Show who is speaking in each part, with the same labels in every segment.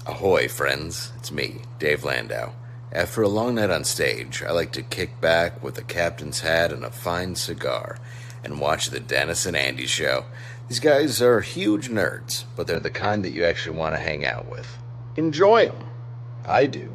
Speaker 1: Ahoy, friends. It's me, Dave Landau. After a long night on stage, I like to kick back with a captain's hat and a fine cigar and watch the Dennis and Andy show. These guys are huge nerds, but they're the kind that you actually want to hang out with. Enjoy them. I do.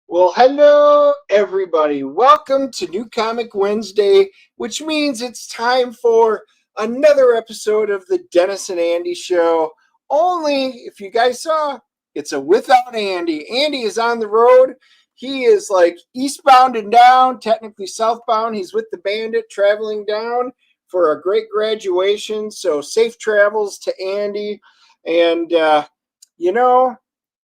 Speaker 2: Well, hello, everybody. Welcome to New Comic Wednesday, which means it's time for another episode of the Dennis and Andy Show. Only, if you guys saw, it's a without Andy. Andy is on the road. He is like eastbound and down, technically southbound. He's with the bandit traveling down for a great graduation. So safe travels to Andy. And,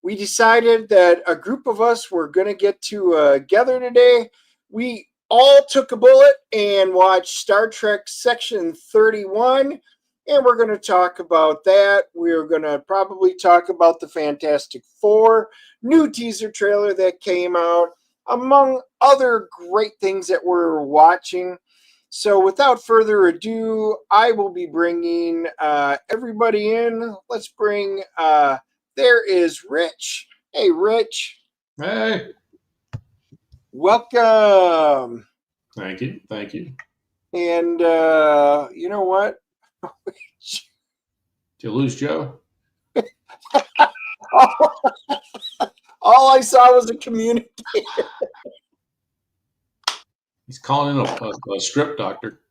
Speaker 2: we decided that a group of us were going to get together today. We all took a bullet and watched Star Trek Section 31, and we're going to talk about that. We're going to probably talk about the Fantastic Four new teaser trailer that came out, among other great things that we're watching. So without further ado, I will be bringing everybody in. Let's bring... there is Rich. Hey, Rich.
Speaker 3: Hey.
Speaker 2: Welcome.
Speaker 3: Thank you. Thank you.
Speaker 2: And you know what?
Speaker 3: Did you lose Joe?
Speaker 2: All I saw was a communicator.
Speaker 3: He's calling in a strip doctor.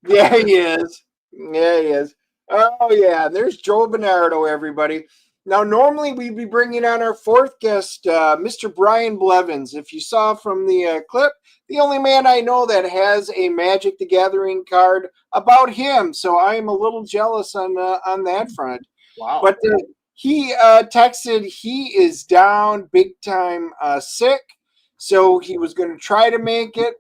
Speaker 2: Yeah, he is. Yeah, he is. Oh, yeah. There's Joe Bernardo, everybody. Now, normally we'd be bringing on our fourth guest, Mr. Brian Blevins. If you saw from the clip, the only man I know that has a Magic the Gathering card about him. So I am a little jealous on that front.
Speaker 4: Wow.
Speaker 2: But he texted he is down big time sick. So he was going to try to make it.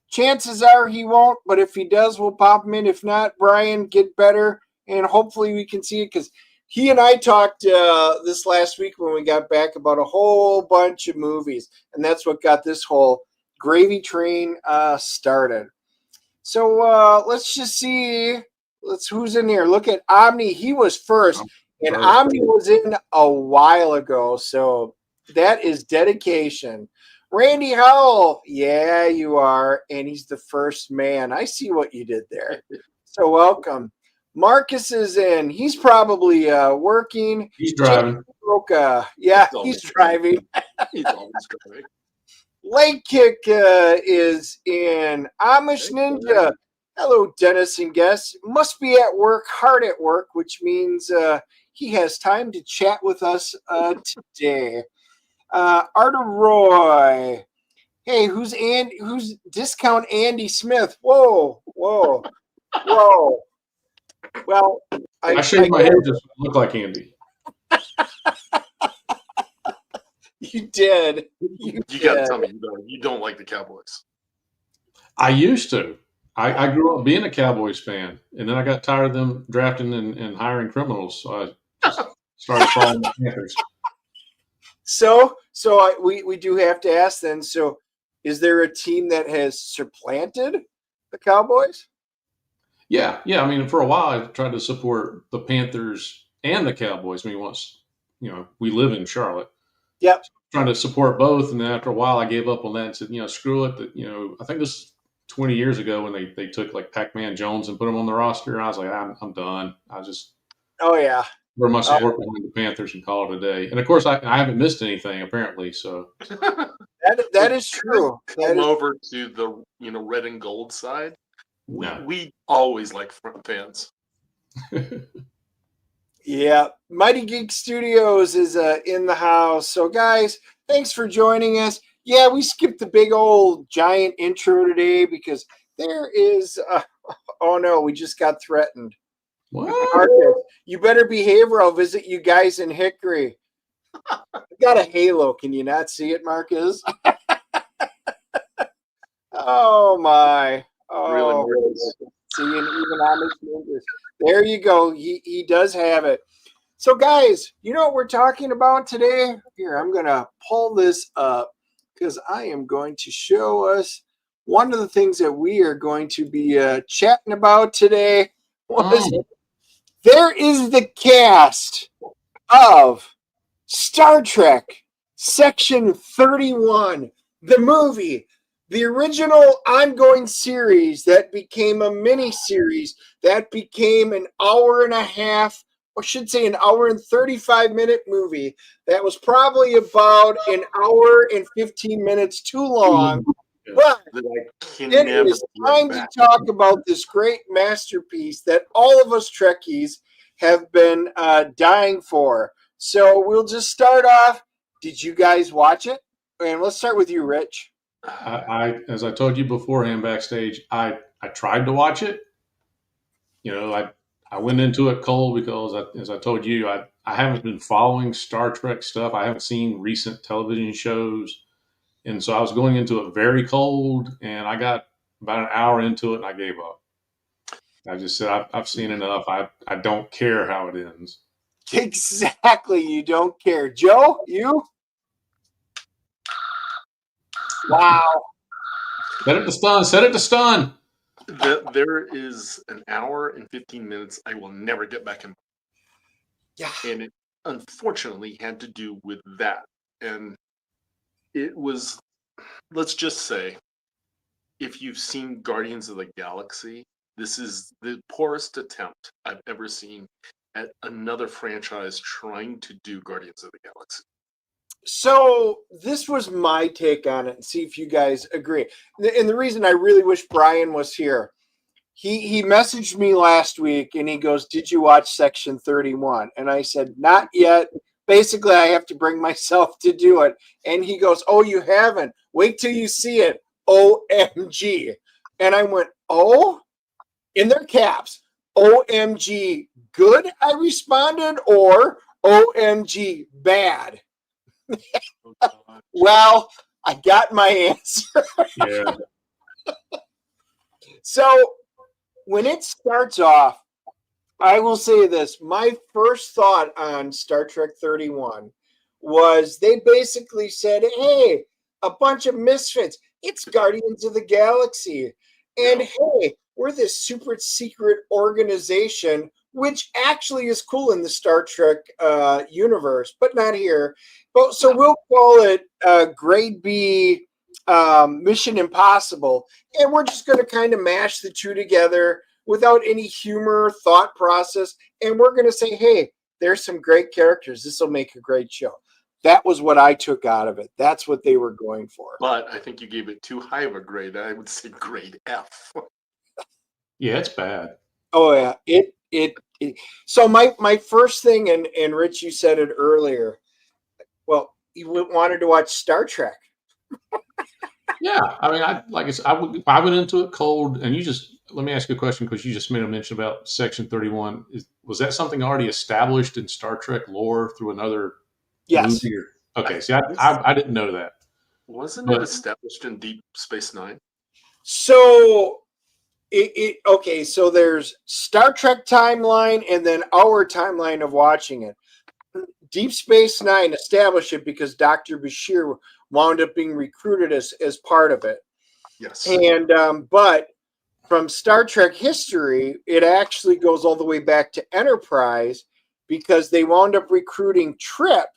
Speaker 2: Chances are he won't. But if he does, we'll pop him in. If not, Brian, get better. And hopefully we can see it, because he and I talked this last week when we got back about a whole bunch of movies. And that's what got this whole gravy train started. So let's just see. Who's in here. Look at Omni. He was first. And Omni was in a while ago. So that is dedication. Randy Howell. Yeah, you are. And he's the first man. I see what you did there. So welcome. Marcus is in. He's probably working.
Speaker 3: He's driving.
Speaker 2: Yeah, he's driving.
Speaker 4: He's always driving.
Speaker 2: Late Kick is in. Amish Ninja. Hello, Dennis and guests. Must be at work, hard at work, which means he has time to chat with us today. Arda Roy. Hey, who's Discount Andy Smith? Whoa. Well,
Speaker 3: I shaved my head just to look like Andy.
Speaker 2: You did.
Speaker 4: You got to tell me you don't like the Cowboys.
Speaker 3: I used to. I grew up being a Cowboys fan, and then I got tired of them drafting and hiring criminals, so I just started following the Panthers.
Speaker 2: So we do have to ask then. So, is there a team that has supplanted the Cowboys?
Speaker 3: Yeah. I mean, for a while, I tried to support the Panthers and the Cowboys. I mean, once, we live in Charlotte.
Speaker 2: Yep.
Speaker 3: Trying to support both. And then after a while, I gave up on that and said, screw it. That, I think this is 20 years ago when they took like Pac-Man Jones and put him on the roster. I was like, I'm done.
Speaker 2: Oh, yeah.
Speaker 3: Throw my support behind the Panthers and call it a day. And of course, I haven't missed anything apparently. So
Speaker 2: that is true.
Speaker 4: Come over to the red and gold side. We always like front fans.
Speaker 2: Yeah, Mighty Geek Studios is in the house. So, guys, thanks for joining us. Yeah, we skipped the big old giant intro today because there is. Oh no, we just got threatened.
Speaker 3: What?
Speaker 2: Marcus, you better behave or I'll visit you guys in Hickory. I got a halo. Can you not see it, Marcus? Oh my!
Speaker 4: Really,
Speaker 2: Oh,
Speaker 4: Marcus?
Speaker 2: seeing even honest English. There you go. He does have it. So, guys, you know what we're talking about today? Here, I'm gonna pull this up because I am going to show us one of the things that we are going to be chatting about today. There is the cast of Star Trek Section 31, the movie, the original ongoing series that became a mini series that became an hour and a half, or should say an hour and 35-minute movie that was probably about an hour and 15 minutes too long. But it is time to talk about this great masterpiece that all of us Trekkies have been dying for. So we'll just start off. Did you guys watch it? And let's start with you, Rich.
Speaker 3: As I told you beforehand backstage, I tried to watch it. You know, I went into it cold because, as I told you, I haven't been following Star Trek stuff. I haven't seen recent television shows. And so I was going into it very cold, and I got about an hour into it, and I gave up. I just said, I've seen enough. I don't care how it ends.
Speaker 2: Exactly. You don't care. Joe, you? Wow.
Speaker 3: Set it to stun. Set it to stun.
Speaker 4: There is an hour and 15 minutes I will never get back in.
Speaker 2: Yeah.
Speaker 4: And it unfortunately had to do with that. And it was, let's just say, if you've seen Guardians of the Galaxy, this is the poorest attempt I've ever seen at another franchise trying to do Guardians of the Galaxy.
Speaker 2: So this was my take on it, and see if you guys agree. And the reason I really wish Brian was here, he messaged me last week, and he goes, "Did you watch Section 31?" And I said, "Not yet. Basically, I have to bring myself to do it." And he goes, "Oh, you haven't? Wait till you see it. OMG." And I went, "Oh?" In their caps, OMG good, I responded, or OMG bad? Well, I got my answer.
Speaker 3: Yeah.
Speaker 2: So when it starts off, I will say this. My first thought on Star Trek 31 was they basically said, hey, a bunch of misfits. It's Guardians of the Galaxy. And hey, we're this super secret organization, which actually is cool in the Star Trek universe, but not here. But so we'll call it Grade B Mission Impossible. And we're just going to kind of mash the two together without any humor, thought process. And we're going to say, hey, there's some great characters. This will make a great show. That was what I took out of it. That's what they were going for.
Speaker 4: But I think you gave it too high of a grade. I would say grade F.
Speaker 3: Yeah, it's bad.
Speaker 2: Oh yeah, it. So my first thing, and Rich, you said it earlier. Well, you wanted to watch Star Trek.
Speaker 3: Yeah, I mean, I went into it cold, and let me ask you a question because you just made a mention about Section 31. Was that something already established in Star Trek lore through another
Speaker 2: Yes.
Speaker 3: movie? Okay, see, I didn't know that.
Speaker 4: Wasn't it established in Deep Space Nine?
Speaker 2: So okay, so there's Star Trek timeline and then our timeline of watching it. Deep Space Nine established it because Dr. Bashir wound up being recruited as part of it.
Speaker 4: Yes.
Speaker 2: And but from Star Trek history, it actually goes all the way back to Enterprise because they wound up recruiting Trip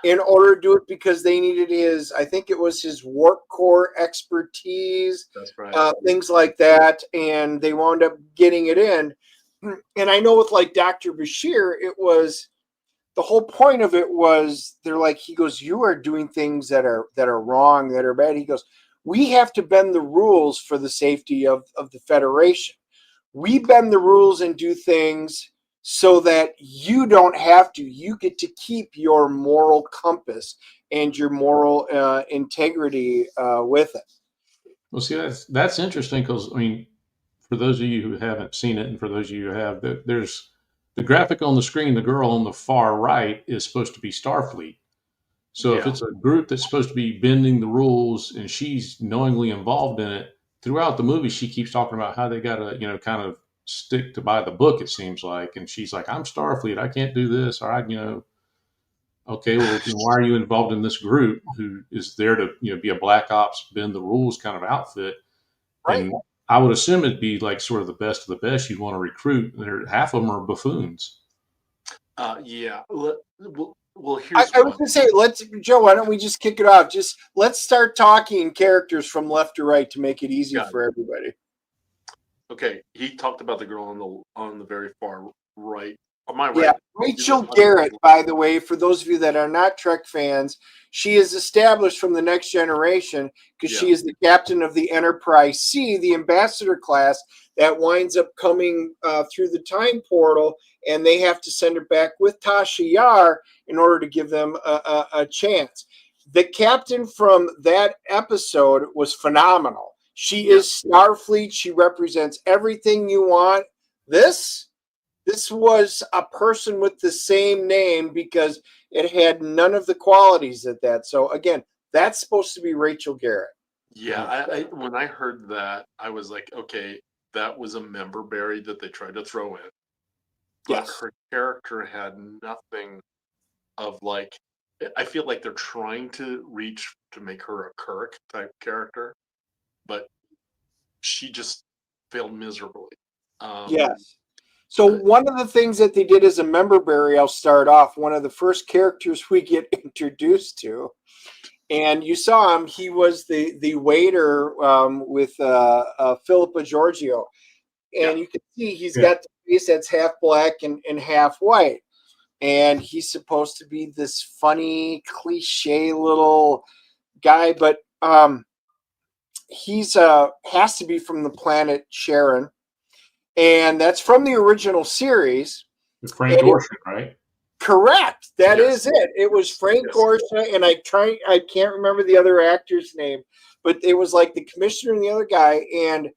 Speaker 2: in order to do it because they needed I think it was his warp core expertise.
Speaker 4: That's right.
Speaker 2: Things like that. And they wound up getting it in. And I know with like Dr. Bashir, it was, the whole point of it was they're like, he goes, you are doing things that are wrong, that are bad. He goes, we have to bend the rules for the safety of the Federation. We bend the rules and do things so that you don't have to. You get to keep your moral compass and your moral integrity with it.
Speaker 3: Well, see, that's interesting because, I mean, for those of you who haven't seen it and for those of you who have, there's the graphic on the screen, the girl on the far right is supposed to be Starfleet. So if
Speaker 4: Yeah.
Speaker 3: it's a group that's supposed to be bending the rules and she's knowingly involved in it, throughout the movie she keeps talking about how they gotta, kind of stick to by the book, it seems like. And she's like, I'm Starfleet, I can't do this, or okay, well, why are you involved in this group who is there to, be a black ops, bend the rules kind of outfit?
Speaker 2: Right.
Speaker 3: And I would assume it'd be like sort of the best of the best you'd want to recruit. Half of them are buffoons.
Speaker 4: Yeah. Well,
Speaker 2: I
Speaker 4: here's
Speaker 2: was
Speaker 4: what.
Speaker 2: going to say, Joe, why don't we just kick it off? Let's start talking characters from left to right to make it easy
Speaker 4: Got it.
Speaker 2: for everybody.
Speaker 4: Okay, he talked about the girl on the very far right. On my right.
Speaker 2: Yeah, Rachel Garrett, by the way, for those of you that are not Trek fans, she is established from the Next Generation because she is the captain of the Enterprise C, the ambassador class that winds up coming through the time portal, and they have to send her back with Tasha Yar in order to give them a chance. The captain from that episode was phenomenal. She is Starfleet. She represents everything you want. This was a person with the same name because it had none of the qualities of that. So again, that's supposed to be Rachel Garrett.
Speaker 4: Yeah, I when I heard that, I was like, okay, that was a member berry that they tried to throw in. But her character had nothing of like, I feel like they're trying to reach to make her a Kirk type character, but she just failed miserably.
Speaker 2: Yes. So one of the things that they did as a member berry, I'll start off, one of the first characters we get introduced to, and you saw him, he was the waiter with Philippa Giorgio. And you can see he's got the face that's half black and half white. And he's supposed to be this funny, cliche little guy, but he's has to be from the planet Sharon. And that's from the original series.
Speaker 3: Frank Gorshin, right?
Speaker 2: Correct. That is it. It was Frank Gorshin, and I can't remember the other actor's name, but it was like the commissioner and the other guy, and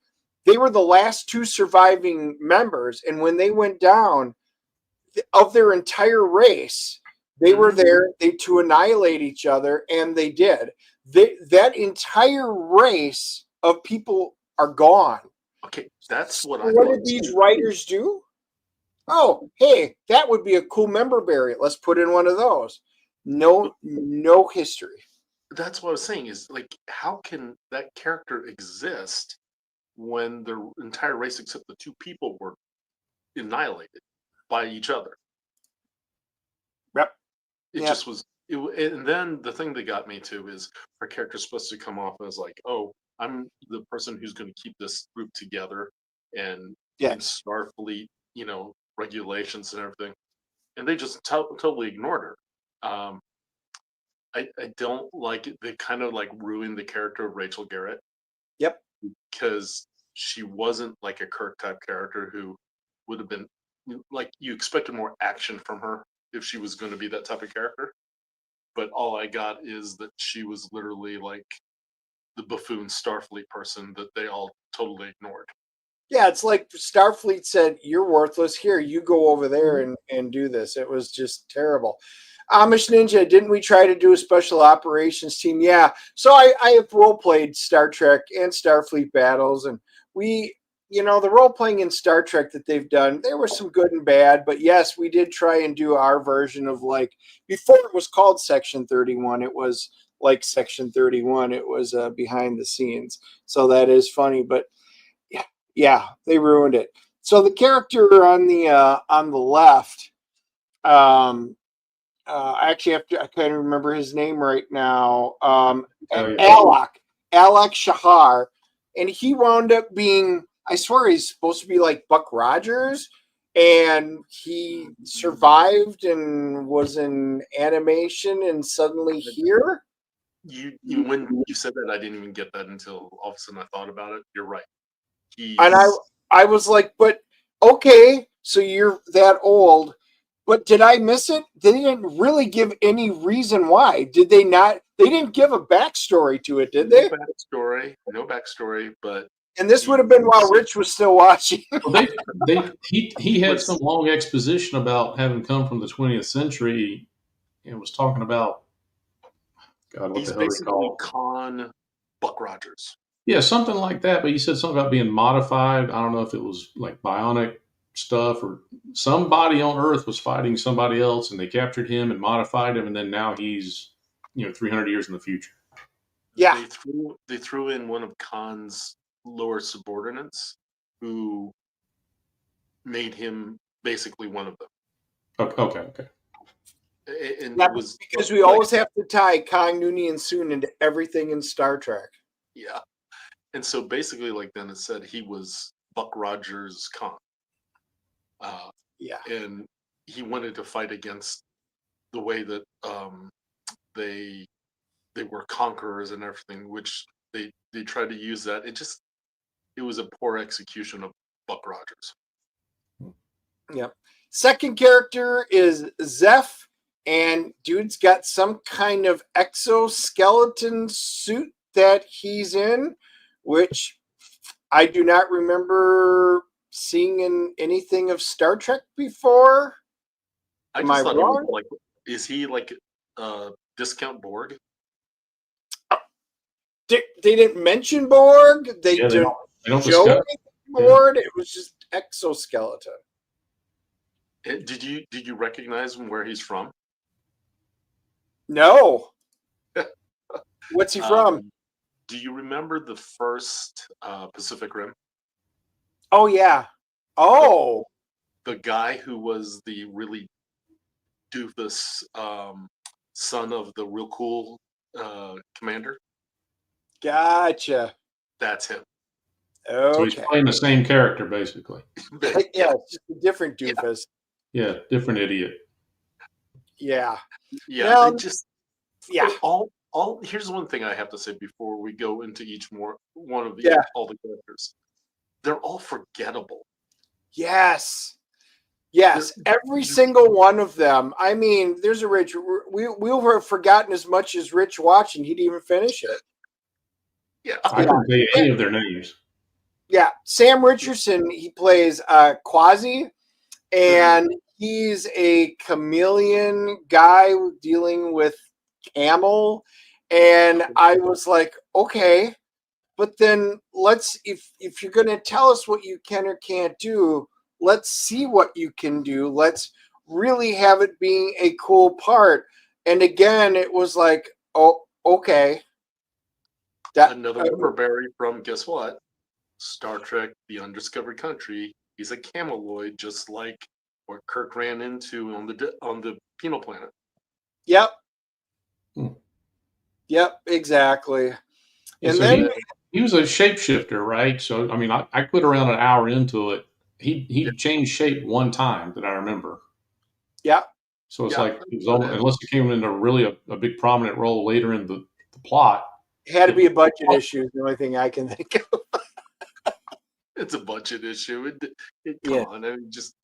Speaker 2: they were the last two surviving members. And when they went down, of their entire race, they were there to annihilate each other, and they did. That entire race of people are gone.
Speaker 4: Okay, that's what
Speaker 2: What did these writers do? Oh, hey, that would be a cool member berry. Let's put in one of those. No history.
Speaker 4: That's what I was saying is like, how can that character exist when the entire race except the two people were annihilated by each other?
Speaker 2: Yep.
Speaker 4: It just was. And then the thing that got me too is her character's supposed to come off as like, oh, I'm the person who's going to keep this group together and Starfleet, regulations and everything, and they just totally ignored her. I don't like it. They kind of like ruined the character of Rachel Garrett.
Speaker 2: Yep.
Speaker 4: Because she wasn't like a Kirk type character who would have been like, you expected more action from her if she was going to be that type of character. But all I got is that she was literally like the buffoon Starfleet person that they all totally ignored.
Speaker 2: Yeah, it's like Starfleet said, you're worthless. Here, you go over there and do this. It was just terrible. Amish Ninja, didn't we try to do a special operations team? Yeah. So I have role played Star Trek and Starfleet battles, and we, the role playing in Star Trek that they've done, there was some good and bad, but yes, we did try and do our version of like, before it was called Section 31, it was like Section 31. It was behind the scenes. So that is funny, but yeah, they ruined it. So the character on the left, I actually I can't remember his name right now. Alak Shahar, and he wound up being, I swear he's supposed to be like Buck Rogers, and he survived and was in animation, and suddenly here.
Speaker 4: When you said that, I didn't even get that until all of a sudden I thought about it. You're right.
Speaker 2: And I was like, but okay, so you're that old. But did I miss it? They didn't really give any reason why. Did they not? They didn't give a backstory to it, did they?
Speaker 4: No backstory, but
Speaker 2: And this would have been while Rich was still watching.
Speaker 3: Well, he had
Speaker 4: Was-
Speaker 3: some long exposition about having come from the 20th century and was talking about, God, what
Speaker 4: He's
Speaker 3: the hell they
Speaker 4: basically
Speaker 3: call it?
Speaker 4: Con Buck Rogers.
Speaker 3: Yeah, something like that. But you said something about being modified. I don't know if it was like bionic stuff or somebody on Earth was fighting somebody else and they captured him and modified him, and then now he's 300 years in the future.
Speaker 2: Yeah.
Speaker 4: They threw in one of Khan's lower subordinates who made him basically one of them.
Speaker 3: Okay.
Speaker 4: And
Speaker 2: Yeah,
Speaker 4: it was
Speaker 2: because we always have to tie Kang Noonien Soon into everything in Star Trek.
Speaker 4: yeah. And so basically, like Dennis said, he was Buck Rogers Khan.
Speaker 2: Yeah.
Speaker 4: And he wanted to fight against the way that they were conquerors and everything, which they tried to use that. It was a poor execution of Buck Rogers.
Speaker 2: Yep. Second character is Zeph, and dude's got some kind of exoskeleton suit that he's in, which I do not remember seeing in anything of Star Trek before. Am I
Speaker 4: thought
Speaker 2: wrong?
Speaker 4: he was like, is he like Discount Borg?
Speaker 2: They didn't mention Borg. They
Speaker 3: Yeah, they
Speaker 2: didn't
Speaker 3: don't
Speaker 2: show
Speaker 3: discuss.
Speaker 2: anything Borg. It was just exoskeleton.
Speaker 4: Did you recognize him where he's from?
Speaker 2: No. What's he from?
Speaker 4: Do you remember the first Pacific Rim?
Speaker 2: Oh yeah. Oh.
Speaker 4: The guy who was the really doofus son of the real cool commander?
Speaker 2: Gotcha.
Speaker 4: That's him.
Speaker 3: So he's
Speaker 2: Okay.
Speaker 3: playing the same character, basically.
Speaker 2: Yeah, it's just a different doofus.
Speaker 3: Yeah, different idiot.
Speaker 2: Yeah.
Speaker 4: Yeah,
Speaker 2: Now-
Speaker 4: they just
Speaker 2: Yeah.
Speaker 4: all here's one thing I have to say before we go into each one of the
Speaker 2: Yeah.
Speaker 4: all the characters. They're all forgettable.
Speaker 2: Yes. Yes. Every single one of them. I mean, there's a Rich. We'll have forgotten as much as Rich watching. He didn't even finish it.
Speaker 4: Yeah.
Speaker 3: I couldn't tell you any of their names.
Speaker 2: Yeah. Sam Richardson, he plays Quasi, and he's a chameleon guy dealing with camel. And I was like, okay, but then if you're going to tell us what you can or can't do, let's see what you can do. Let's really have it being a cool part. And again, it was like, oh, okay.
Speaker 4: Another Riverberry from, guess what? Star Trek: The Undiscovered Country. He's a cameloid, just like what Kirk ran into on the Penal Planet.
Speaker 2: Yep.
Speaker 3: Hmm.
Speaker 2: Yep, exactly. And
Speaker 3: So
Speaker 2: then
Speaker 3: he was a shapeshifter, right? So I mean, I put around an hour into it. He changed shape one time that I remember.
Speaker 2: yeah.
Speaker 3: So it's
Speaker 4: Yeah.
Speaker 3: like it was almost, unless it came into really a big prominent role later in the plot.
Speaker 2: It had to be a budget issue. The only thing I can think of.
Speaker 4: It's a budget issue. Come
Speaker 2: Yeah.
Speaker 4: on. I mean, just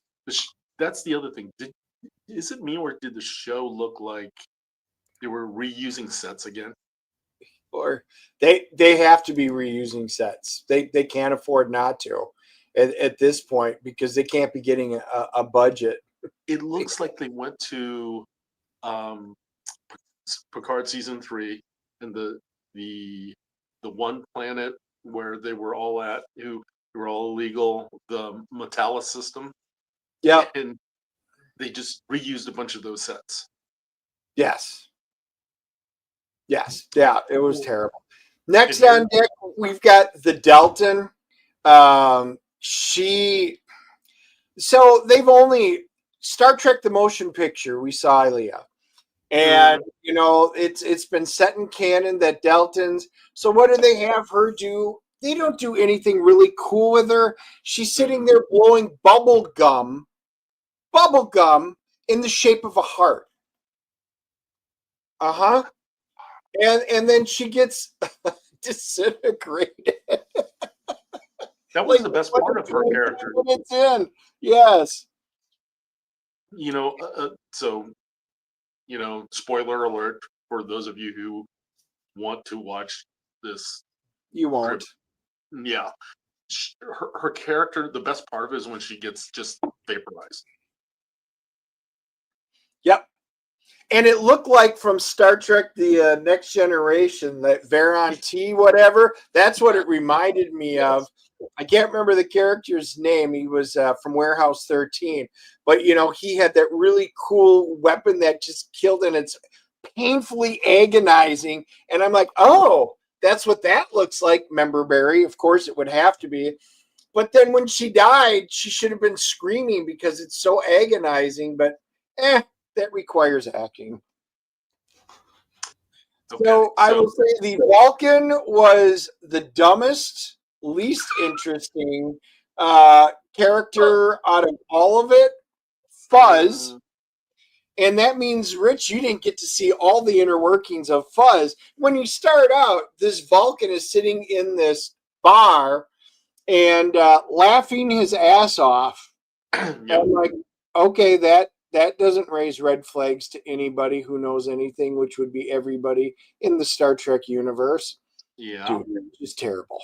Speaker 4: that's the other thing. Is it me or did the show look like they were reusing sets again?
Speaker 2: Or they have to be reusing sets. They can't afford not to at this point because they can't be getting a budget.
Speaker 4: It looks like they went to Picard season 3 and the one planet where they were all at who were all illegal, the Metalis system.
Speaker 2: Yeah.
Speaker 4: And they just reused a bunch of those sets.
Speaker 2: Yes. Yes. Yeah. It was terrible. Next on deck, we've got the Delton. So they've only Star Trek the motion picture. We saw Ilia, and it's been set in canon that Deltons. So what do they have her do? They don't do anything really cool with her. She's sitting there blowing bubble gum in the shape of a heart. And then she gets disintegrated.
Speaker 4: That was the best part of her character.
Speaker 2: It's in. Yes.
Speaker 4: Spoiler alert for those of you who want to watch this.
Speaker 2: You won't.
Speaker 4: Yeah. her character, the best part of it is when she gets just vaporized.
Speaker 2: Yep. And it looked like from Star Trek, the Next Generation, that Veron T, whatever, that's what it reminded me of. I can't remember the character's name. He was from Warehouse 13. But, he had that really cool weapon that just killed, and it's painfully agonizing. And I'm like, oh, that's what that looks like, Member Berry. Of course, it would have to be. But then when she died, she should have been screaming because it's so agonizing. But, that requires acting.
Speaker 4: Okay,
Speaker 2: So I will say the Vulcan was the dumbest, least interesting character out of all of it. Fuzz. And that means, Rich, you didn't get to see all the inner workings of Fuzz. When you start out, this Vulcan is sitting in this bar and laughing his ass off.
Speaker 4: Yep.
Speaker 2: I'm like, okay, that doesn't raise red flags to anybody who knows anything, which would be everybody in the Star Trek universe.
Speaker 4: Yeah.
Speaker 2: Dude, it's just terrible.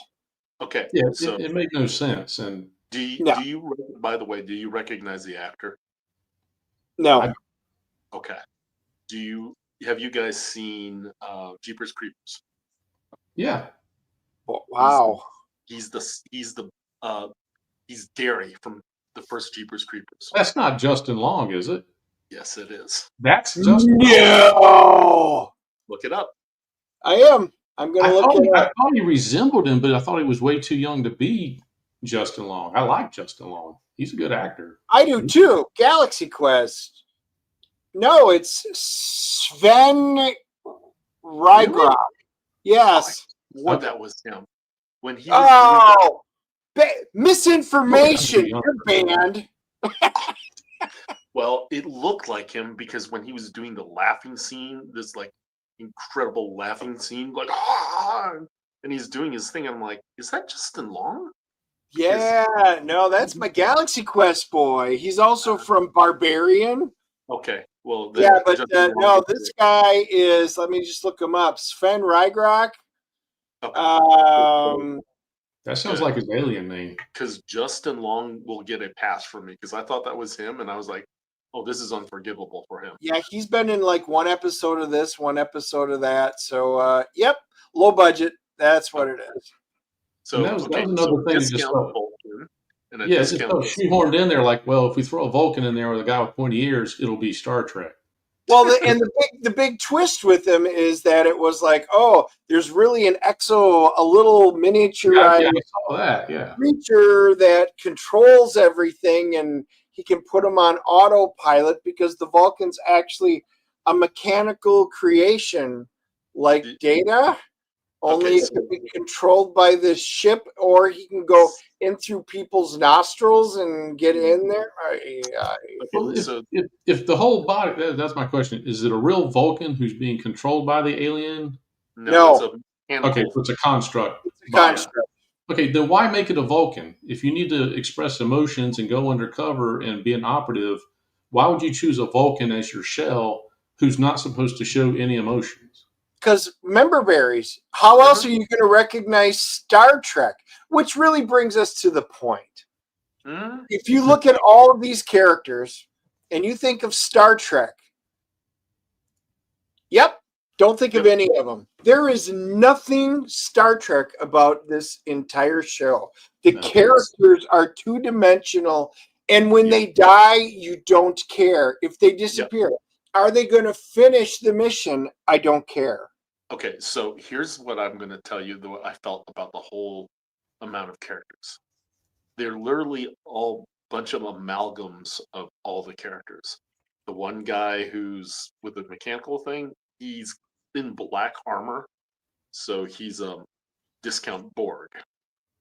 Speaker 4: Okay.
Speaker 3: Yeah,
Speaker 4: So
Speaker 3: it made no sense. And
Speaker 4: do you, by the way, do you recognize the actor?
Speaker 2: No.
Speaker 4: Okay. Have you guys seen Jeepers Creepers?
Speaker 3: yeah,
Speaker 2: Wow.
Speaker 4: He's Derry from the first Jeepers Creepers.
Speaker 3: that's not Justin Long, is it?
Speaker 4: Yes, it is.
Speaker 3: That's Justin Long.
Speaker 2: No.
Speaker 4: Look it up.
Speaker 2: I am. I'm going to look it
Speaker 3: I
Speaker 2: up.
Speaker 3: thought he resembled him, but I thought he was way too young to be Justin Long. I like Justin Long. He's a good actor.
Speaker 2: I do too. Galaxy Quest. No, it's Sven Rygrok.
Speaker 4: Really?
Speaker 2: Yes.
Speaker 4: What that was him. When he was
Speaker 2: misinformation. You're banned.
Speaker 4: Well, it looked like him because when he was doing the laughing scene, this like incredible laughing scene, like and he's doing his thing. I'm like, is that Justin Long?
Speaker 2: Yeah, no, that's my Galaxy Quest boy. He's also from Barbarian.
Speaker 4: Okay, well,
Speaker 2: yeah, but no, this guy is. Let me just look him up. Sven Rygrok.
Speaker 4: Okay.
Speaker 3: That sounds like his alien name.
Speaker 4: Because Justin Long will get a pass from me because I thought that was him, and I was like, oh, this is unforgivable for him.
Speaker 2: Yeah, he's been in like one episode of this, one episode of that. So, yep, low budget. That's what it is.
Speaker 4: So
Speaker 3: that was another thing. Just just shoehorned in there. Like, well, if we throw a Vulcan in there with a guy with pointy ears, it'll be Star Trek.
Speaker 2: Well, the big twist with him is that it was like, oh, there's really a little miniaturized creature that controls everything, and he can put them on autopilot because the Vulcan's actually a mechanical creation like Data. Only it can be controlled by this ship, or he can go in through people's nostrils and get in there.
Speaker 3: Well, if the whole body, that's my question. Is it a real Vulcan who's being controlled by the alien?
Speaker 2: No.
Speaker 3: Okay, so it's a construct.
Speaker 2: It's a construct.
Speaker 3: Okay, then why make it a Vulcan? If you need to express emotions and go undercover and be an operative, why would you choose a Vulcan as your shell who's not supposed to show any emotions?
Speaker 2: Because member berries, how else are you going to recognize Star Trek? Which really brings us to the point. If you look at all of these characters and you think of Star Trek, don't think of any of them. There is nothing Star Trek about this entire show. The characters are two-dimensional, and when they die, you don't care. If they disappear, are they going to finish the mission? I don't care.
Speaker 4: Okay, so here's what I'm going to tell you what I felt about the whole amount of characters. They're literally all a bunch of amalgams of all the characters. The one guy who's with the mechanical thing, he's in black armor, so he's a discount Borg.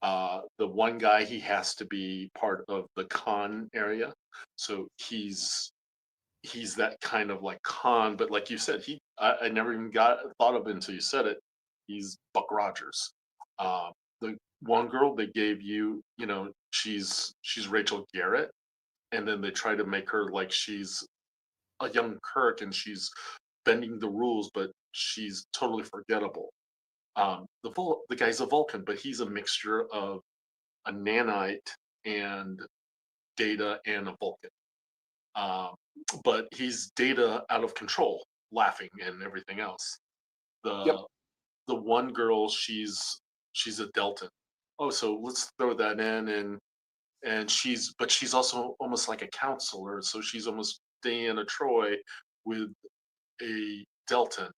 Speaker 4: The one guy, he has to be part of the Khan area, so he's that kind of like Khan, but like you said, I never even thought of it until you said it. He's Buck Rogers. The one girl they gave you, she's Rachel Garrett, and then they try to make her like she's a young Kirk and she's bending the rules, but she's totally forgettable. The guy's a Vulcan, but he's a mixture of a nanite and Data and a Vulcan. But he's Data out of control, laughing and everything else.
Speaker 2: Yep.
Speaker 4: The one girl, she's a Deltan. Oh, so let's throw that in, and she's also almost like a counselor, so she's almost Diana Troy with a Deltan,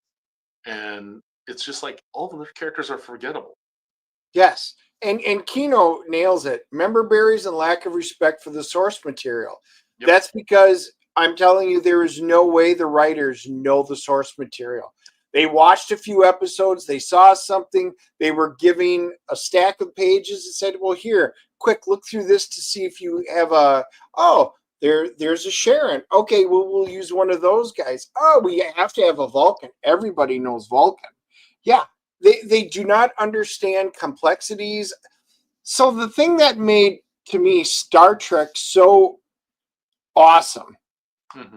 Speaker 4: and it's just like all the characters are forgettable.
Speaker 2: Yes. And Kino nails it. Member berries and lack of respect for the source material.
Speaker 4: Yep.
Speaker 2: That's because I'm telling you, there is no way the writers know the source material. They watched a few episodes, they saw something, they were giving a stack of pages and said, well, here, quick, look through this to see if you have there's a Sharon. Okay, we'll use one of those guys. Oh, we have to have a Vulcan. Everybody knows Vulcan. Yeah, they do not understand complexities. So the thing that made, to me, Star Trek so awesome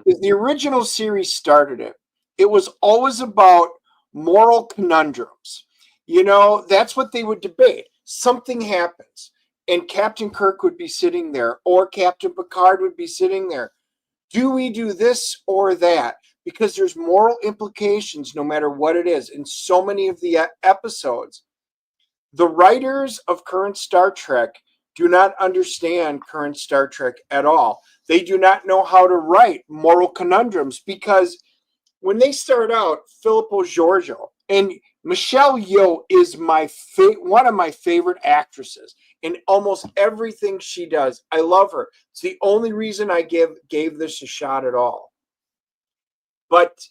Speaker 2: is the original series started it. It was always about moral conundrums. That's what they would debate. Something happens, and Captain Kirk would be sitting there, or Captain Picard would be sitting there. Do we do this or that? Because there's moral implications no matter what it is. In so many of the episodes, the writers of current Star Trek do not understand current Star Trek at all. They do not know how to write moral conundrums, because when they start out, Filippo Giorgio and Michelle Yeoh is one of my favorite actresses in almost everything she does. I love her. It's the only reason I gave this a shot at all. But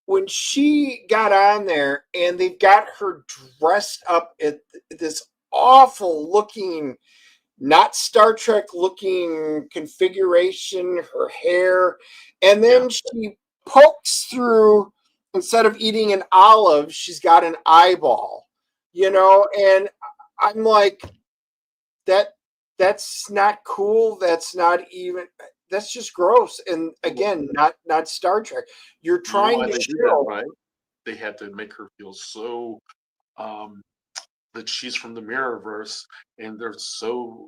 Speaker 2: when she got on there and they've got her dressed up at this awful looking, not Star Trek looking configuration, her hair, and then she pokes through, instead of eating an olive, she's got an eyeball, and I'm like, that's not cool. That's just gross. And again, not Star Trek. You're trying to show,
Speaker 4: right? They had to make her feel so that she's from the Mirrorverse, and they're so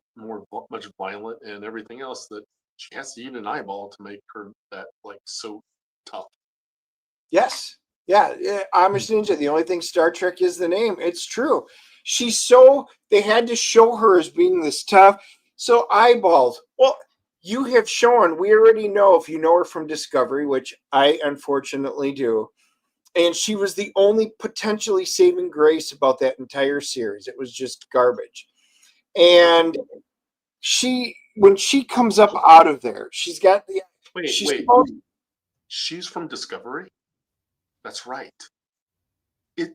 Speaker 4: much violent and everything else that she has to eat an eyeball to make her that so tough.
Speaker 2: Yes. Yeah. Amish Ninja. The only thing Star Trek is the name. It's true. They had to show her as being this tough. So eyeballs. Well, you have shown, we already know, if you know her from Discovery, which I unfortunately do, and she was the only potentially saving grace about that entire series. It was just garbage. And when she comes up out of there, she's got the...
Speaker 4: Wait. She's from Discovery? That's right. Is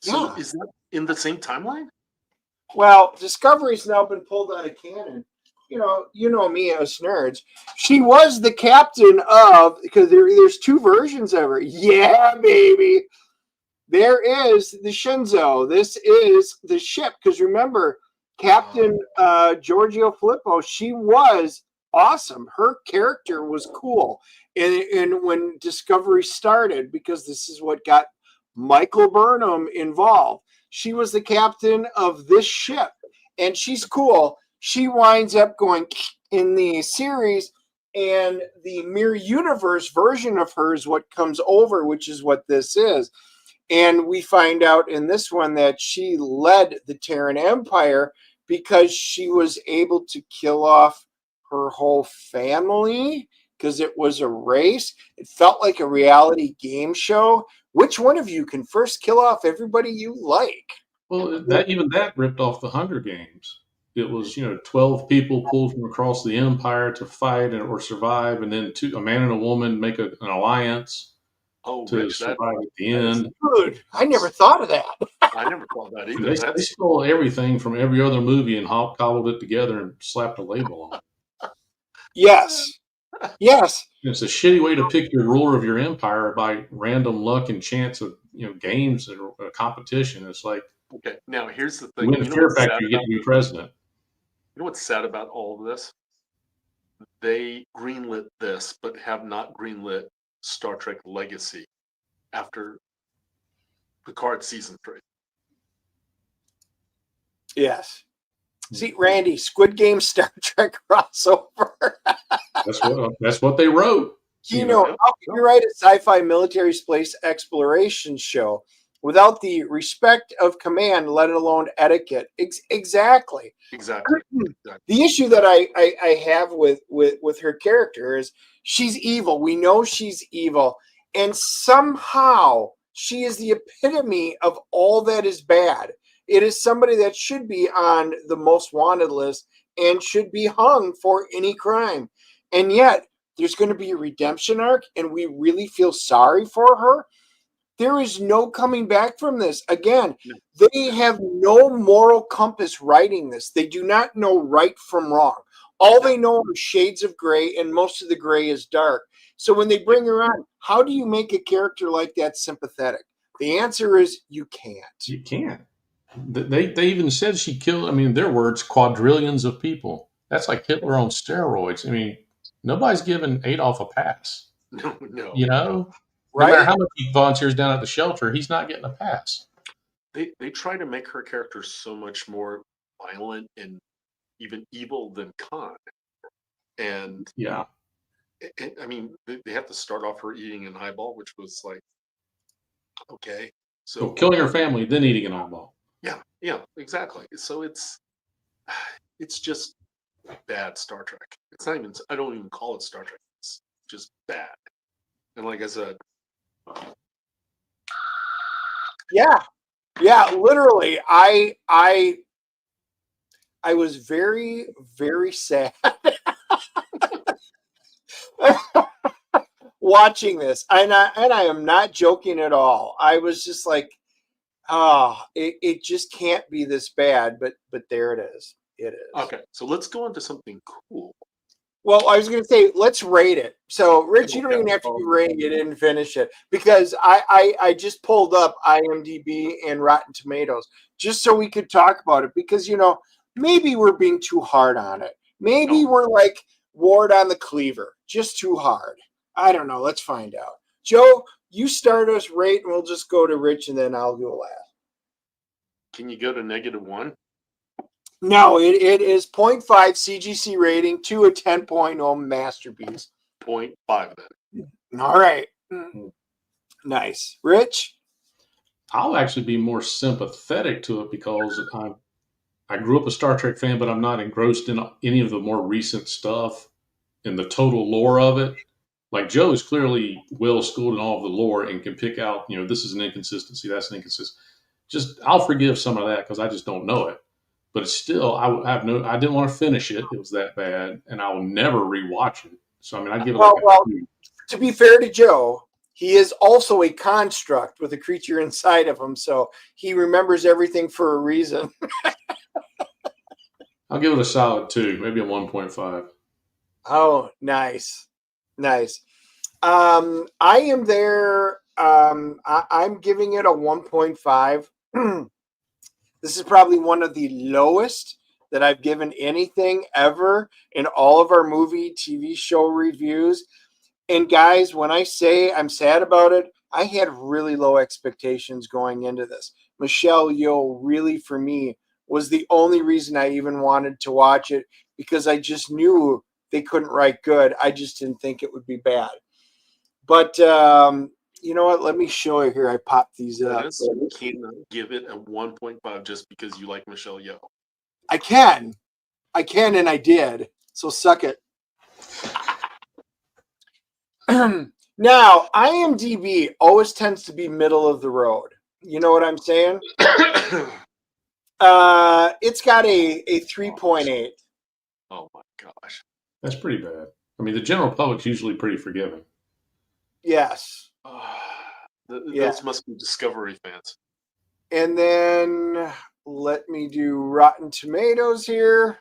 Speaker 4: that in the same timeline?
Speaker 2: Well, Discovery's now been pulled out of canon. You know me, us nerds. She was the captain of, because there's two versions of her. Yeah, baby. There is the Shinzo. This is the ship. Because remember, Captain Giorgio Filippo, she was awesome. Her character was cool. And when Discovery started, because this is what got Michael Burnham involved, she was the captain of this ship. And she's cool. She winds up going in the series, and the Mirror Universe version of her is what comes over, which is what this is. And we find out in this one that she led the Terran Empire because she was able to kill off her whole family, because it was a race. It felt like a reality game show. Which one of you can first kill off everybody you like?
Speaker 3: Well, that ripped off the Hunger Games. It was, 12 people pulled from across the empire to fight or survive, and then a man and a woman make an alliance to survive at the end.
Speaker 2: Good. I never thought of that.
Speaker 4: I never thought that either.
Speaker 3: They stole everything from every other movie and cobbled it together and slapped a label on it.
Speaker 2: Yes.
Speaker 3: It's a shitty way to pick your ruler of your empire by random luck and chance of games or a competition. It's like,
Speaker 4: okay, now here's the thing.
Speaker 3: Win the fear factor, you get to be president.
Speaker 4: You know what's sad about all of this? They greenlit this, but have not greenlit Star Trek Legacy after Picard season 3.
Speaker 2: Yes. See, Randy, Squid Game Star Trek crossover.
Speaker 3: That's what they wrote.
Speaker 2: You know, how can you write a sci-fi military space exploration show without the respect of command, let alone etiquette? Exactly. The issue that I have with her character is she's evil. We know she's evil, and somehow she is the epitome of all that is bad. It is somebody that should be on the most wanted list and should be hung for any crime, and yet there's going to be a redemption arc, and we really feel sorry for her. There is no coming back from this. Again, they have no moral compass writing this. They do not know right from wrong. All they know are shades of gray, and most of the gray is dark. So when they bring her on, how do you make a character like that sympathetic? The answer is you can't.
Speaker 3: You can't. They even said she killed, I mean, their words, quadrillions of people. That's like Hitler on steroids. I mean, nobody's giving Adolf a pass.
Speaker 4: No.
Speaker 3: You know?
Speaker 2: Right?
Speaker 3: No matter how much he volunteers down at the shelter, he's not getting a pass.
Speaker 4: They try to make her character so much more violent and even evil than Khan. And
Speaker 3: yeah,
Speaker 4: I mean, they have to start off her eating an eyeball, which was like, okay. So
Speaker 3: killing her family, then eating an eyeball.
Speaker 4: Yeah, exactly. So it's just bad Star Trek. It's not even, I don't even call it Star Trek. It's just bad. And like I said,
Speaker 2: yeah, literally, I was very, very sad watching this, and I am not joking at all. I was just like, it just can't be this bad, but there it is. It is.
Speaker 4: Okay, so let's go on to something cool.
Speaker 2: Well, I was going to say, let's rate it. So, Rich, you don't even have to be rating it and finish it, because I just pulled up IMDb and Rotten Tomatoes just so we could talk about it, because, you know, maybe we're being too hard on it. Maybe we're like Ward on the Cleaver, just too hard. I don't know. Let's find out. Joe, you start us rate, and we'll just go to Rich, and then I'll go last.
Speaker 4: Can you go to -1?
Speaker 2: No, it is 0.5 CGC rating to a 10.0 masterpiece.
Speaker 4: 0.5 then.
Speaker 2: All right. Nice. Rich?
Speaker 3: I'll actually be more sympathetic to it because I grew up a Star Trek fan, but I'm not engrossed in any of the more recent stuff and the total lore of it. Like Joe is clearly well schooled in all of the lore and can pick out, you know, this is an inconsistency, that's an inconsistency. I'll forgive some of that because I just don't know it. But it's still, I didn't want to finish it. It was that bad, and I will never rewatch it. So I mean, I give it
Speaker 2: well, to be fair to Joe, he is also a construct with a creature inside of him, so he remembers everything for a reason.
Speaker 3: I'll give it a solid 2, maybe a 1.5.
Speaker 2: Oh, nice. I am there. I'm giving it a 1.5. This is probably one of the lowest that I've given anything ever in all of our movie, TV show reviews. And guys, when I say I'm sad about it, I had really low expectations going into this. Michelle Yeoh really, for me, was the only reason I even wanted to watch it, because I just knew they couldn't write good. I just didn't think it would be bad. But you know what? Let me show you here. I popped these up.
Speaker 4: You cannot give it a 1.5 just because you like Michelle Yeoh.
Speaker 2: I can, and I did. So suck it. Now, IMDb always tends to be middle of the road. You know what I'm saying? It's got a 3.8.
Speaker 4: Oh my gosh.
Speaker 3: That's pretty bad. I mean, the general public's usually pretty forgiving.
Speaker 2: Yes.
Speaker 4: Those must be Discovery fans.
Speaker 2: And then let me do Rotten Tomatoes here.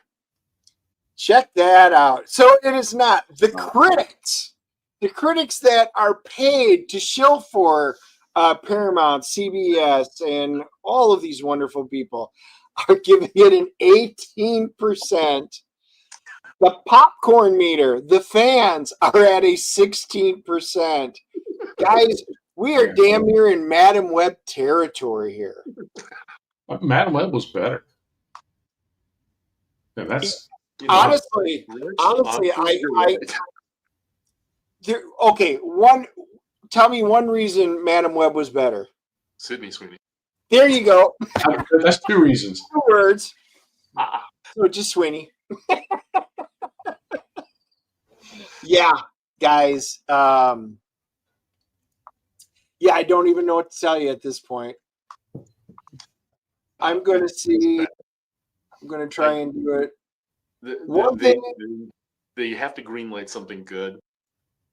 Speaker 2: Check that out. So it is not the critics. The critics that are paid to shill for Paramount, CBS, and all of these wonderful people are giving it an 18%. The popcorn meter, the fans are at a 16%. Guys, we are damn near in Madam Web territory here.
Speaker 3: Madam Web was better. And that's
Speaker 4: You know,
Speaker 2: Honestly,
Speaker 4: Rich,
Speaker 2: honestly,
Speaker 4: you're right.
Speaker 2: okay. Tell me one reason Madam Web was better.
Speaker 4: Sydney Sweeney.
Speaker 2: There you go.
Speaker 3: that's two reasons.
Speaker 2: 2 words.
Speaker 4: Ah,
Speaker 2: So just Sweeney. Yeah, guys. Yeah, I don't even know what to tell you at this point. I'm going to see. I'm going to try and do it. One thing.
Speaker 4: They have to greenlight something good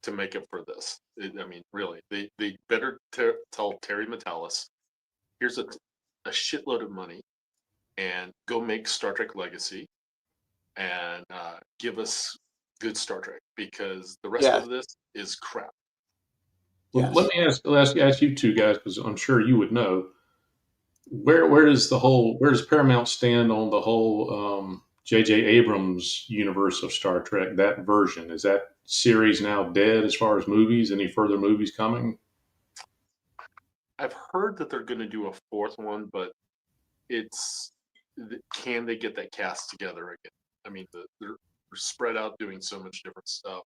Speaker 4: to make up for this. I mean, really, they better tell Terry Metalis, here's a shitload of money, and go make Star Trek Legacy, and give us good Star Trek, because the rest of this is crap.
Speaker 3: Well,
Speaker 2: Yes.
Speaker 3: let me ask you two guys, because I'm sure you would know. Where does Paramount stand on the whole J.J. Abrams universe of Star Trek? That version, is that series now dead as far as movies? Any further movies coming?
Speaker 4: I've heard that they're going to do a 4th one, but can they get that cast together again? I mean, they're spread out doing so much different stuff.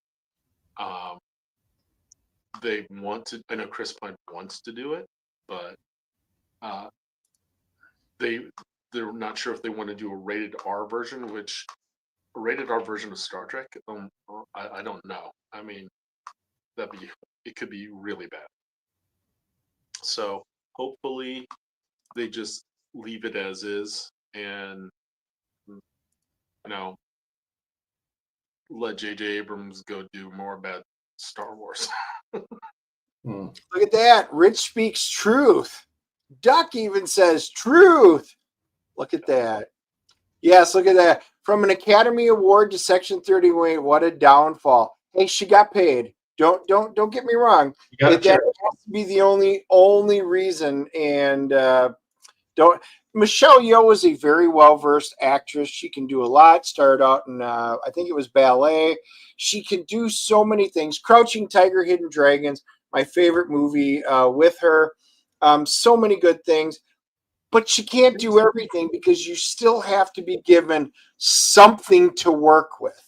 Speaker 4: They want to. I know Chris Pine wants to do it, but they're not sure if they want to do a rated R version, which a rated R version of Star Trek. I don't know. I mean, it could be really bad. So hopefully they just leave it as is, and let J.J. Abrams go do more bad Star Wars.
Speaker 2: Look at that. Rich speaks truth. Duck even says truth. Look at that. Yes, look at that. From an Academy Award to Section 31, what a downfall. Hey, she got paid. Don't get me wrong. That has to be the only reason. And don't. Michelle Yeoh is a very well-versed actress. She can do a lot. Started out in, I think it was ballet. She can do so many things. Crouching Tiger, Hidden Dragons, my favorite movie with her. So many good things. But she can't do everything, because you still have to be given something to work with.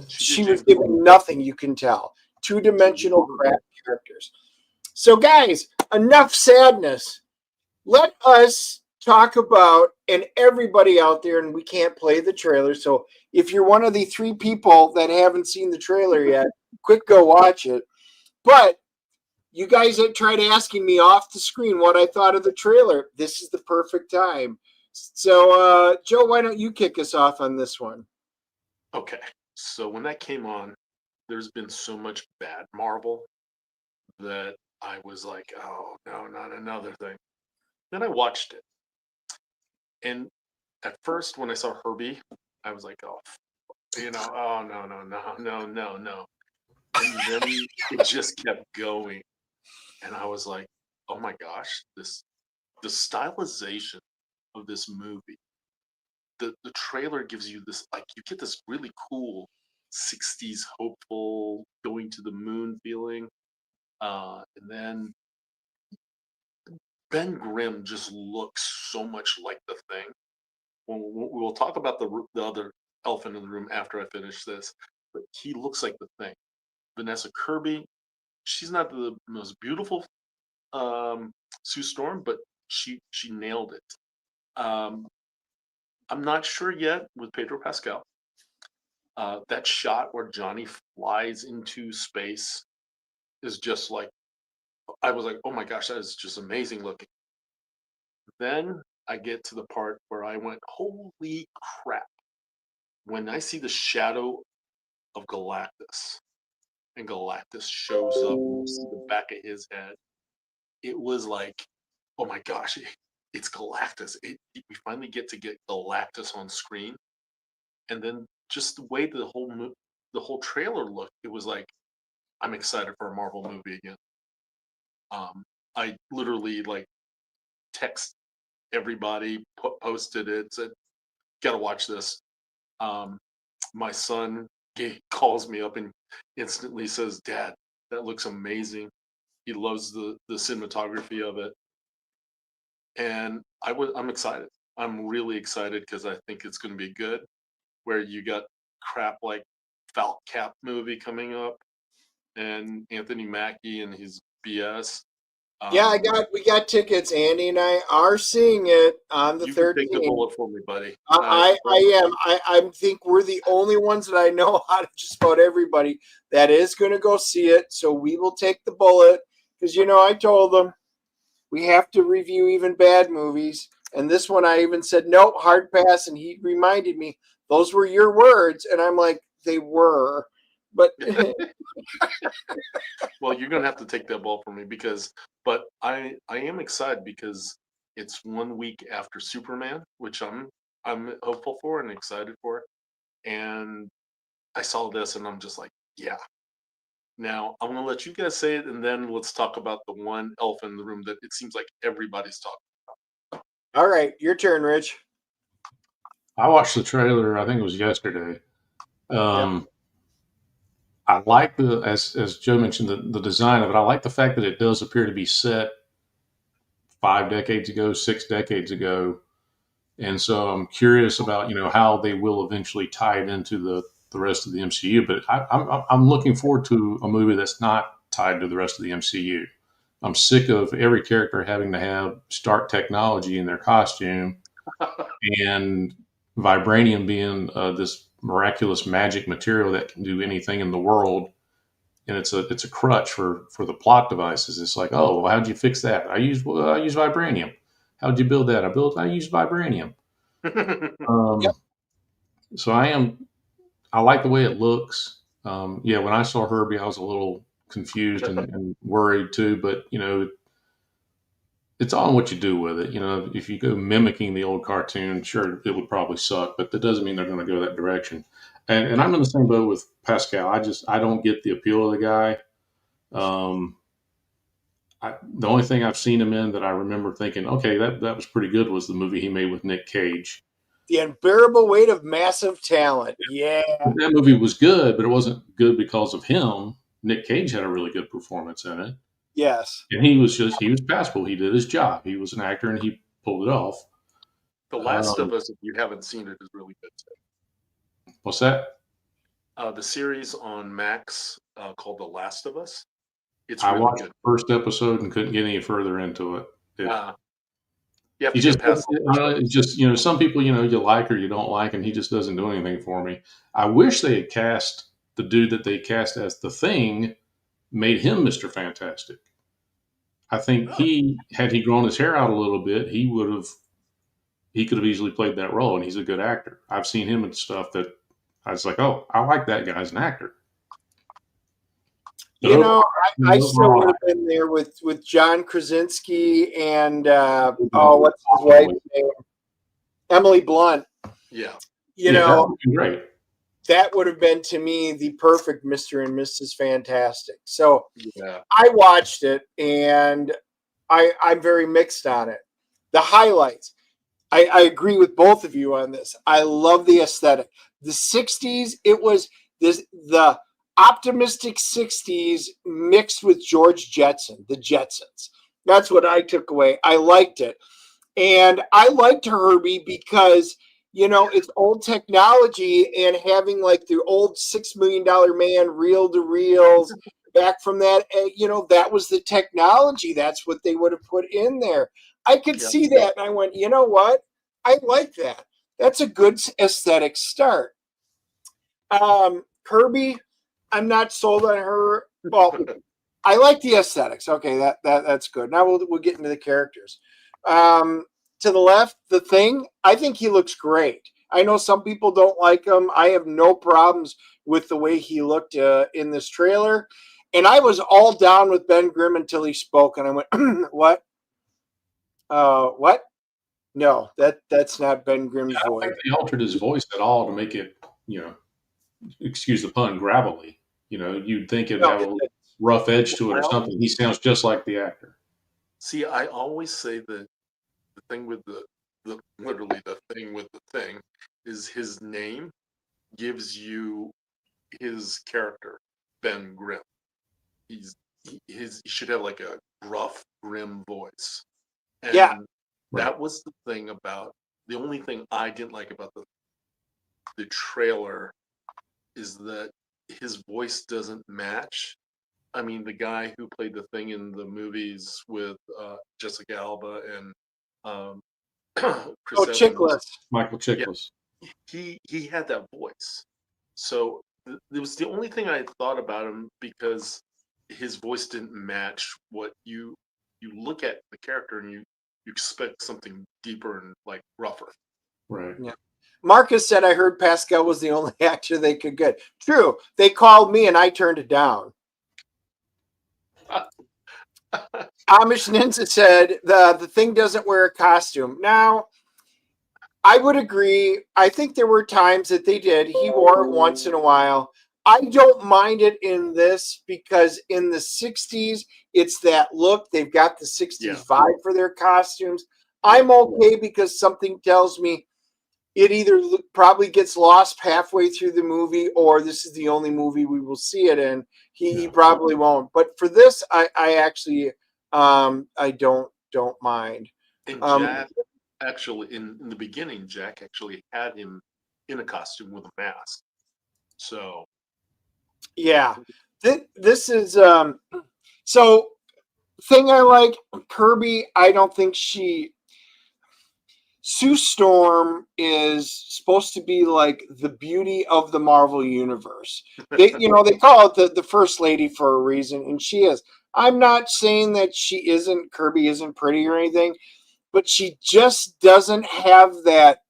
Speaker 2: She was given nothing, you can tell. 2-dimensional crap characters. So, guys, enough sadness. Let us talk about, and everybody out there, and we can't play the trailer. So if you're one of the 3 people that haven't seen the trailer yet, quick, go watch it. But you guys had tried asking me off the screen what I thought of the trailer. This is the perfect time. So, Joe, why don't you kick us off on this one?
Speaker 4: Okay. So when that came on, there's been so much bad Marvel that I was like, oh, no, not another thing. Then I watched it. And at first, when I saw Herbie, I was like, oh, oh, no. And then it just kept going. And I was like, oh my gosh, the stylization of this movie, the trailer gives you this, like, you get this really cool 60s hopeful going to the moon feeling. And then Ben Grimm just looks so much like the Thing. We'll talk about the other elephant in the room after I finish this, but he looks like the Thing. Vanessa Kirby, she's not the most beautiful Sue Storm, but she nailed it. I'm not sure yet with Pedro Pascal. That shot where Johnny flies into space is just like, I was like, oh my gosh, that is just amazing looking. Then I get to the part where I went, holy crap. When I see the shadow of Galactus, and Galactus shows up and you see the back of his head, it was like, oh my gosh, it's Galactus. We finally get Galactus on screen. And then just the way the whole trailer looked, it was like, I'm excited for a Marvel movie again. I literally text everybody, posted it, said, gotta watch this. My son calls me up and instantly says, Dad, that looks amazing. He loves the cinematography of it. And I'm excited. I'm really excited because I think it's going to be good. where you got crap like Falcon Cap movie coming up, and Anthony Mackie and his BS.
Speaker 2: Yeah, we got tickets. Andy and I are seeing it on the
Speaker 4: You can take the
Speaker 2: 13th.
Speaker 4: bullet for me, buddy.
Speaker 2: I am. I think we're the only ones that I know out of just about everybody that is going to go see it. So we will take the bullet because, I told them we have to review even bad movies. And this one I even said, nope, hard pass. And he reminded me, those were your words. And I'm like, they were. But
Speaker 4: Well, you're gonna have to take that ball from me but I am excited because it's 1 week after Superman, which I'm hopeful for and excited for. And I saw this and I'm just like, yeah. Now I'm gonna let you guys say it, and then let's talk about the one elephant in the room that it seems like everybody's talking.
Speaker 2: all right, your turn, Rich.
Speaker 3: I watched the trailer. I think it was yesterday. I like as Joe mentioned, the design of it. I like the fact that it does appear to be set 5 decades ago, 6 decades ago, and so I'm curious about how they will eventually tie it into the rest of the MCU. But I'm looking forward to a movie that's not tied to the rest of the MCU. I'm sick of every character having to have Stark technology in their costume, and vibranium being this miraculous magic material that can do anything in the world, and it's a crutch for the plot devices. It's like, oh, well, how'd you fix that? I use vibranium. How'd you build that? I used vibranium.
Speaker 2: Yep.
Speaker 3: So I like the way it looks. When I saw Herbie, I was a little confused and worried too. But it's all in what you do with it. If you go mimicking the old cartoon, sure, it would probably suck, but that doesn't mean they're going to go that direction. And I'm in the same boat with Pascal. I don't get the appeal of the guy. The only thing I've seen him in that I remember thinking, okay, that was pretty good, was the movie he made with Nick Cage.
Speaker 2: The Unbearable Weight of Massive Talent. Yeah.
Speaker 3: That movie was good, but it wasn't good because of him. Nick Cage had a really good performance in it.
Speaker 2: Yes.
Speaker 3: And he was passable. He did his job. He was an actor and he pulled it off.
Speaker 4: The Last of Us, if you haven't seen it, is really good too.
Speaker 3: What's that?
Speaker 4: The series on Max called The Last of Us. It's
Speaker 3: I
Speaker 4: really
Speaker 3: watched
Speaker 4: good.
Speaker 3: the first episode and couldn't get any further into it.
Speaker 4: You have to
Speaker 3: He just,
Speaker 4: get past
Speaker 3: it's just, some people, you like or you don't like, and he just doesn't do anything for me. I wish they had cast the dude that they cast as the Thing, made him Mr. Fantastic. I think had he grown his hair out a little bit, he could have easily played that role, and he's a good actor. I've seen him in stuff that I was like, oh, I like that guy as an actor.
Speaker 2: I still would have been there with John Krasinski and what's his wife's name? Emily Blunt.
Speaker 4: Yeah.
Speaker 3: That would be great.
Speaker 2: That would have been, to me, the perfect Mr. and Mrs. Fantastic. So
Speaker 4: yeah.
Speaker 2: I watched it, and I'm very mixed on it. The highlights. I agree with both of you on this. I love the aesthetic. The 60s, it was the optimistic 60s mixed with George Jetson, the Jetsons. That's what I took away. I liked it. And I liked Herbie because, it's old technology, and having like the old $6 million man reel to reels back from that, that was the technology. That's what they would have put in there. I could see that. And I went, you know what? I like that. That's a good aesthetic start. Herbie, I'm not sold on her. Well, I like the aesthetics. Okay, that's good. Now we'll get into the characters. To the left, the Thing, I think he looks great. I know some people don't like him. I have no problems with the way he looked in this trailer. And I was all down with Ben Grimm until he spoke, and I went, what? What? No, that's not Ben Grimm's voice.
Speaker 3: I don't think they altered his voice at all to make it, excuse the pun, gravelly. You'd think it'd have a rough edge to it or something. He sounds just like the actor.
Speaker 4: See, I always say that the thing with literally the thing with the Thing is his name gives you his character, Ben Grimm. He should have like a gruff, grim voice. And that was the thing about the only thing I didn't like about the trailer is that his voice doesn't match. I mean, the guy who played the Thing in the movies with Jessica Alba and um, Chris Evans,
Speaker 2: Chickless.
Speaker 3: Michael
Speaker 4: yeah,
Speaker 3: Chiklis.
Speaker 4: he had that voice. So it was the only thing I thought about him because his voice didn't match what you look at the character and you expect something deeper and like rougher.
Speaker 3: Right.
Speaker 2: Yeah. Marcus said, I heard Pascal was the only actor they could get. True. They called me and I turned it down. Amish Ninja said the Thing doesn't wear a costume. Now, I would agree. I think there were times that they did. He wore it once in a while. I don't mind it in this because in the 60s, it's that look. They've got the 60s
Speaker 4: Yeah.
Speaker 2: vibe for their costumes. I'm okay because something tells me it either probably gets lost halfway through the movie or this is the only movie we will see it in. He probably won't. But for this, I actually I don't mind.
Speaker 4: And Jack actually in the beginning, Jack actually had him in a costume with a mask. So
Speaker 2: yeah, this is so thing I like Kirby. I don't think Sue Storm is supposed to be like the beauty of the Marvel universe. They call it the first lady for a reason, and she is. I'm not saying that Kirby isn't pretty or anything, but she just doesn't have that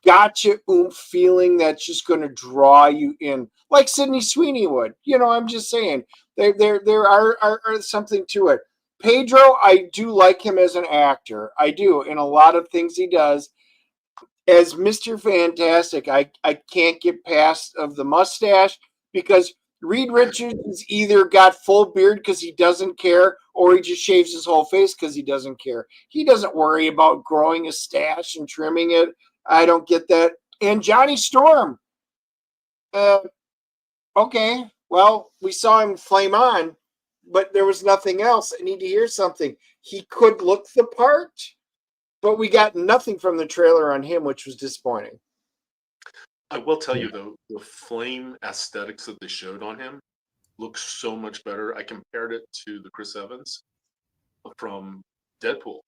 Speaker 2: gotcha oomph feeling that's just going to draw you in, like Sydney Sweeney would. I'm just saying there are something to it. Pedro, I do like him as an actor. I do in a lot of things he does. As Mr. Fantastic, I can't get past of the mustache because Reed Richards has either got full beard because he doesn't care, or he just shaves his whole face because he doesn't care. He doesn't worry about growing a stash and trimming it. I don't get that. And Johnny Storm. Okay, well, we saw him flame on, but there was nothing else. I need to hear something. He could look the part, but we got nothing from the trailer on him, which was disappointing.
Speaker 4: I will tell you though, the flame aesthetics that they showed on him looks so much better. I compared it to the Chris Evans from Deadpool,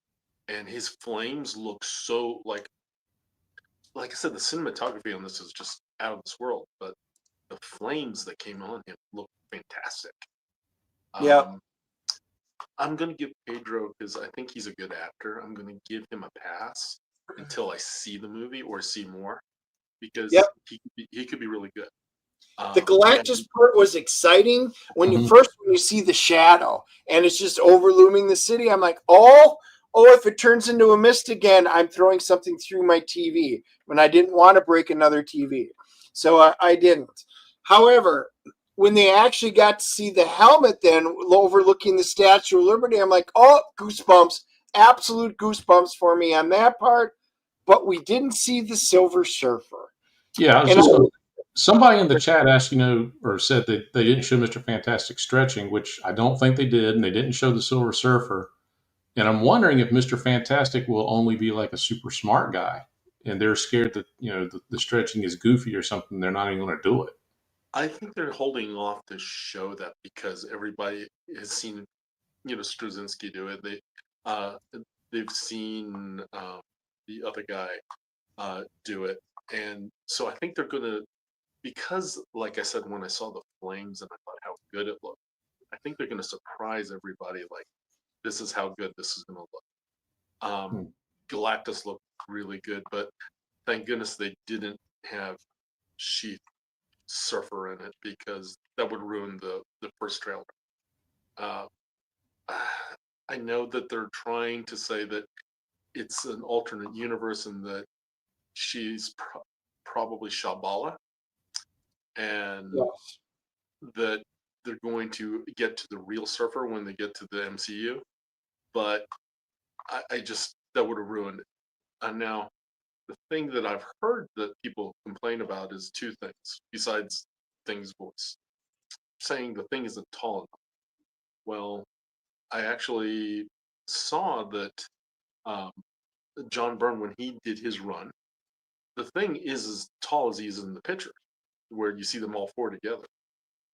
Speaker 4: and his flames look so like I said, the cinematography on this is just out of this world, but the flames that came on him look fantastic.
Speaker 2: Yeah.
Speaker 4: I'm gonna give Pedro because I think he's a good actor. I'm gonna give him a pass until I see the movie or see more because he could be really good.
Speaker 2: The Galactus part was exciting when you see the shadow and it's just overlooming the city. I'm like, oh, if it turns into a mist again, I'm throwing something through my TV when I didn't want to break another TV. So I didn't. However, when they actually got to see the helmet then overlooking the Statue of Liberty, I'm like, oh, goosebumps, absolute goosebumps for me on that part. But we didn't see the Silver Surfer.
Speaker 3: Yeah, somebody in the chat asked, or said that they didn't show Mr. Fantastic stretching, which I don't think they did, and they didn't show the Silver Surfer. And I'm wondering if Mr. Fantastic will only be like a super smart guy, and they're scared that the stretching is goofy or something. They're not even going to do it.
Speaker 4: I think they're holding off to show that because everybody has seen, Straczynski do it. They've seen the other guy do it, and so I think they're gonna because, like I said, when I saw the flames and I thought how good it looked, I think they're gonna surprise everybody. Like this is how good this is gonna look. Galactus looked really good, but thank goodness they didn't have Sheath Surfer in it because that would ruin the first trailer. I know that they're trying to say that it's an alternate universe and that she's probably Shambhala, and that they're going to get to the real Surfer when they get to the MCU. But I just that would have ruined it. And now the thing that I've heard that people complain about is two things besides Thing's voice. Saying the Thing isn't tall enough. Well, I actually saw that John Byrne, when he did his run, the thing is as tall as he is in the picture, where you see them all four together.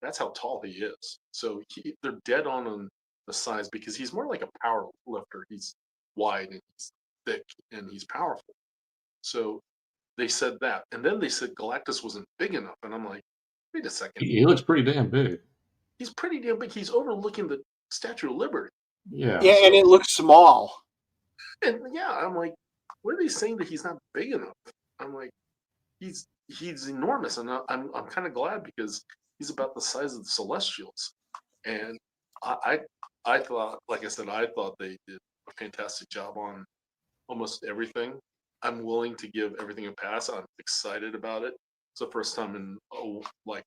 Speaker 4: That's how tall he is. So they're dead on the size because he's more like a power lifter. He's wide and he's thick and he's powerful. So they said that, and then they said Galactus wasn't big enough, and I'm like, wait a second.
Speaker 3: He looks pretty damn big.
Speaker 4: He's pretty damn big. He's overlooking the Statue of Liberty.
Speaker 3: Yeah.
Speaker 2: Yeah, and it looks small.
Speaker 4: And yeah, I'm like, what are they saying that he's not big enough? I'm like, he's enormous, and I'm kind of glad because he's about the size of the Celestials. And I thought, like I said, I thought they did a fantastic job on almost everything. I'm willing to give everything a pass. I'm excited about it. It's the first time in like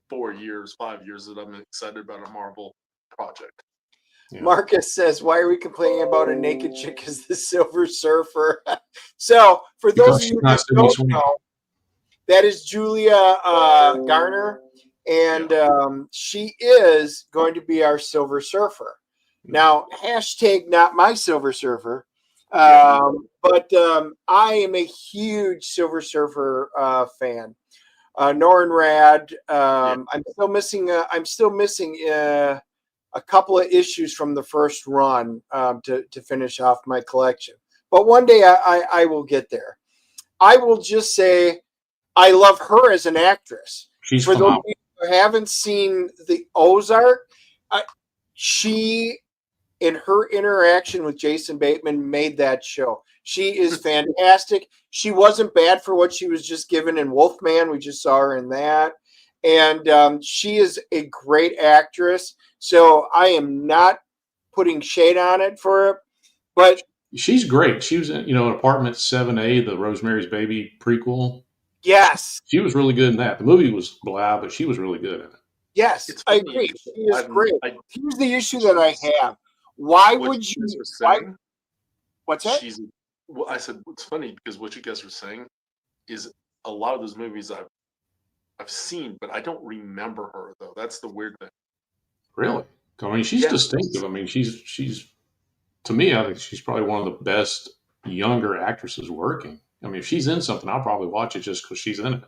Speaker 4: 4 years, 5 years that I'm excited about a Marvel project.
Speaker 2: Yeah. Marcus says, why are we complaining about a naked chick as the Silver Surfer? So, for those of you that don't know, that is Julia Garner, and she is going to be our Silver Surfer. Now, hashtag not my Silver Surfer, but I am a huge Silver Surfer fan. Norrin Rad. I'm still missing a couple of issues from the first run to finish off my collection. But one day I will get there. I will just say I love her as an actress.
Speaker 3: She's
Speaker 2: For those who haven't seen the Ozark, she, in her interaction with Jason Bateman, made that show. She is fantastic. She wasn't bad for what she was just given in Wolfman. We just saw her in that. And she is a great actress. So I am not putting shade on it for her, but
Speaker 3: she's great. She was in, Apartment 7A, the Rosemary's Baby prequel.
Speaker 2: Yes.
Speaker 3: She was really good in that. The movie was blah, but she was really good in it.
Speaker 2: Yes, I agree. She is great. Here's the issue that I have. Why would you? What's that?
Speaker 4: I said it's funny because what you guys were saying is a lot of those movies I've seen, but I don't remember her though. That's the weird thing.
Speaker 3: Really? I mean, she's distinctive. I mean, she's to me, I think she's probably one of the best younger actresses working. I mean, if she's in something, I'll probably watch it just because she's in it.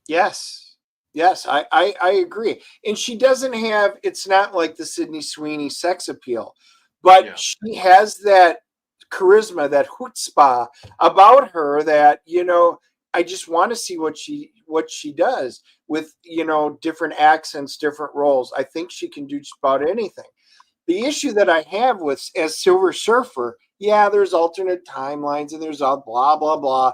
Speaker 2: Yes, I agree. And she doesn't have. It's not like the Sydney Sweeney sex appeal, but she has that charisma, that chutzpah about her that I just want to see what she does with different accents, different roles. I think she can do just about anything. The issue that I have with as Silver Surfer, there's alternate timelines and there's all blah blah blah,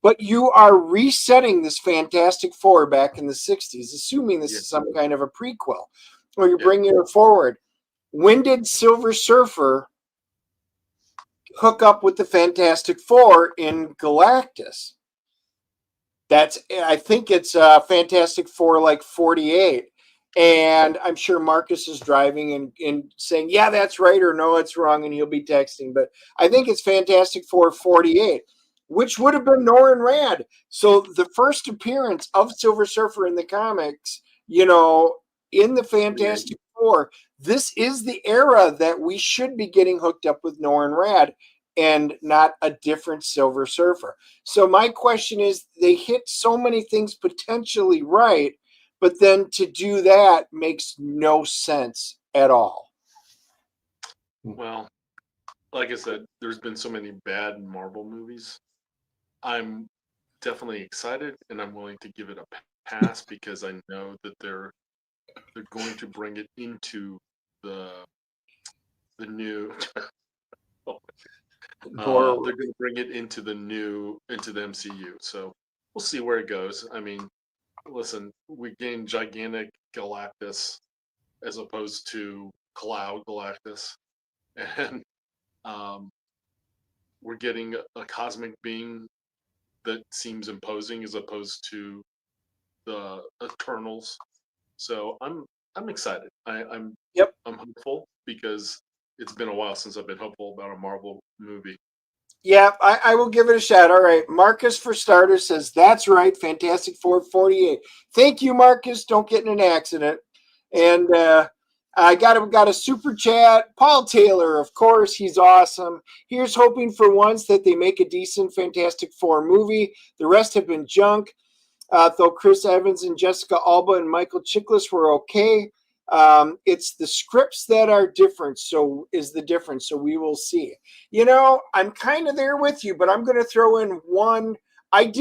Speaker 2: but you are resetting this Fantastic Four back in the 60s, assuming this is some kind of a prequel, or you're bringing her forward. When did Silver Surfer hook up with the Fantastic Four in Galactus? I think it's Fantastic Four like 48. And I'm sure Marcus is driving and saying, yeah, that's right, or no, it's wrong, and he'll be texting. But I think it's Fantastic Four 48, which would have been Norrin Rad. So the first appearance of Silver Surfer in the comics, in the Fantastic Four, this is the era that we should be getting hooked up with Norrin Rad and not a different Silver Surfer. So my question is, they hit so many things potentially right, but then to do that makes no sense at all.
Speaker 4: Well, like I said, there's been so many bad Marvel movies. I'm definitely excited, and I'm willing to give it a pass because I know that they're going to bring it into the new. They're going to bring it into the MCU. So we'll see where it goes. I mean, listen, we gained gigantic Galactus as opposed to Cloud Galactus, and we're getting a cosmic being that seems imposing as opposed to the Eternals. So I'm excited. I'm hopeful because it's been a while since I've been hopeful about a Marvel movie.
Speaker 2: Yeah, I will give it a shot. All right. Marcus, for starters, says, that's right. Fantastic Four 48. Thank you, Marcus. Don't get in an accident. And I got a super chat. Paul Taylor, of course, he's awesome. Here's hoping for once that they make a decent Fantastic Four movie. The rest have been junk. Though Chris Evans and Jessica Alba and Michael Chiklis were okay. It's the scripts that are different. So is the difference. So we will see. You know, I'm kind of there with you, but I'm going to throw in one. I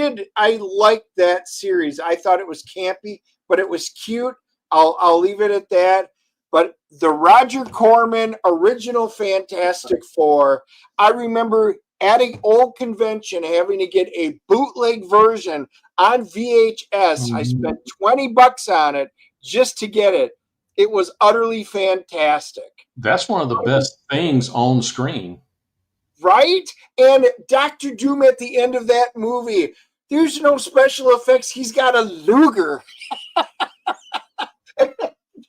Speaker 2: liked that series. I thought it was campy, but it was cute. I'll leave it at that. But the Roger Corman original Fantastic Four, I remember at an old convention having to get a bootleg version on VHS. I spent $20 on it just to get it. It was utterly fantastic.
Speaker 3: That's one of the best things on screen.
Speaker 2: Right? And Dr. Doom at the end of that movie, there's no special effects. He's got a Luger.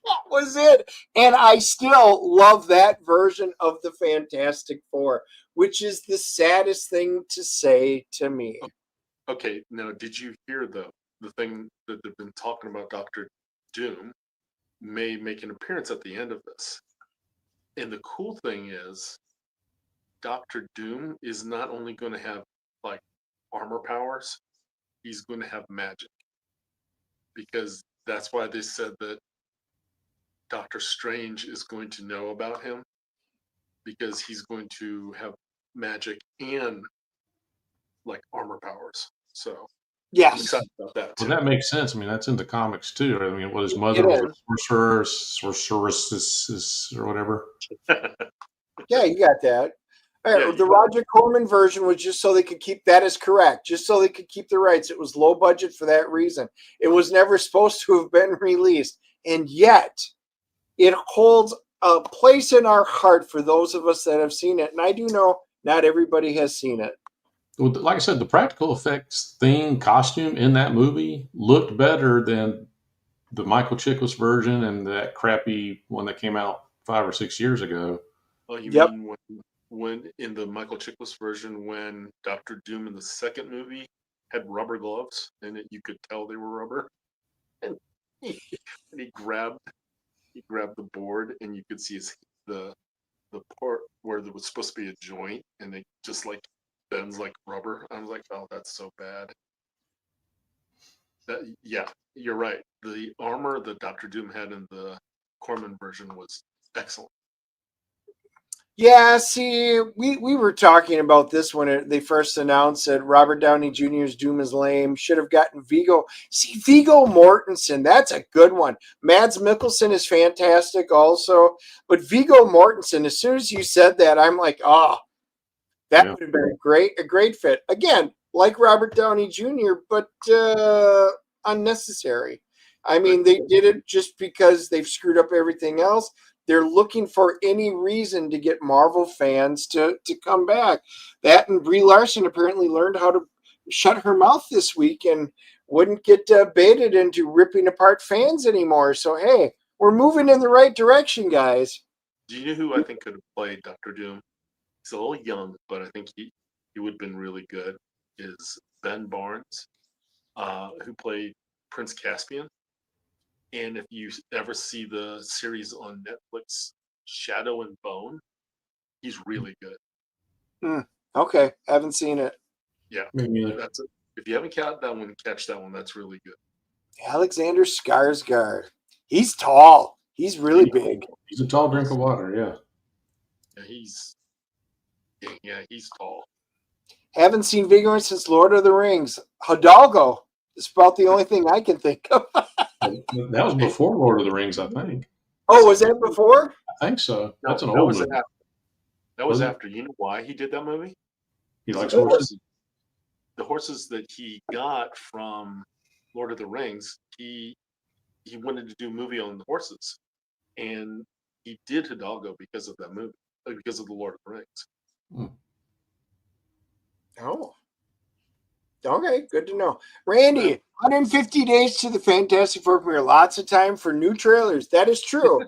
Speaker 2: That was it. And I still love that version of the Fantastic Four, which is the saddest thing to say to me.
Speaker 4: Okay, now did you hear the thing that they've been talking about? Dr. Doom may make an appearance at the end of this. And the cool thing is Dr. Doom is not only going to have like armor powers, he's going to have magic. Because that's why they said that Doctor Strange is going to know about him, because he's going to have magic and like armor powers. So I'm
Speaker 2: Yes.
Speaker 4: excited about that too.
Speaker 3: Well, that makes sense. I mean, that's in the comics too. I mean, what his mother was a sorceress or whatever.
Speaker 2: Yeah, you got that.
Speaker 4: Yeah,
Speaker 2: The Roger Corman version was just so they could keep that is correct, just so they could keep the rights. It was low budget for that reason. It was never supposed to have been released, and yet it holds a place in our heart for those of us that have seen it. And I do know not everybody has seen it.
Speaker 3: Well, like I said, the practical effects thing, costume in that movie looked better than the Michael Chiklis version and that crappy one that came out 5 or 6 years ago.
Speaker 4: Oh, you
Speaker 2: Yep.
Speaker 4: mean when in the Michael Chiklis version, when Doctor Doom in the second movie had rubber gloves and you could tell they were rubber, and he grabbed the board and you could see the part where there was supposed to be a joint and it just like bends like rubber. I was like, oh, that's so bad. Yeah, you're right. The armor that Doctor Doom had in the Corman version was excellent.
Speaker 2: Yeah, see, we were talking about this when they first announced that Robert Downey Jr.'s Doom is lame. Should have gotten Viggo. See, Viggo Mortensen, that's a good one. Mads Mikkelsen is fantastic also. But Viggo Mortensen, as soon as you said that, I'm like, oh, that would have been a great fit. Again, like Robert Downey Jr., but unnecessary. I mean, they did it just because they've screwed up everything else. They're looking for any reason to get Marvel fans to come back. That and Brie Larson apparently learned how to shut her mouth this week and wouldn't get baited into ripping apart fans anymore. So, hey, we're moving in the right direction, guys.
Speaker 4: Do you know who I think could have played Dr. Doom? He's a little young, but I think he would have been really good. Is Ben Barnes, who played Prince Caspian. And if you ever see the series on Netflix, Shadow and Bone, he's really good.
Speaker 2: Okay, haven't seen it.
Speaker 4: Yeah, that's it. If you haven't caught that one, catch that one. That's really good.
Speaker 2: Alexander Skarsgård. He's tall. He's really big.
Speaker 3: He's a tall drink of water.
Speaker 4: Yeah, he's tall.
Speaker 2: Haven't seen Viggo since Lord of the Rings. Hidalgo is about the only thing I can think of.
Speaker 3: That was before Lord of the Rings, I think.
Speaker 2: Oh, was that before?
Speaker 3: I think so.
Speaker 4: No,
Speaker 3: that's an old movie.
Speaker 4: That was after. You know why he did that movie?
Speaker 3: He likes horses.
Speaker 4: The horses that he got from Lord of the Rings, he wanted to do a movie on the horses, and he did Hidalgo because of that movie, because of the Lord of the Rings.
Speaker 2: Oh. Okay, good to know. Randy, 150 days to the Fantastic Four premiere. Lots of time for new trailers. That is true.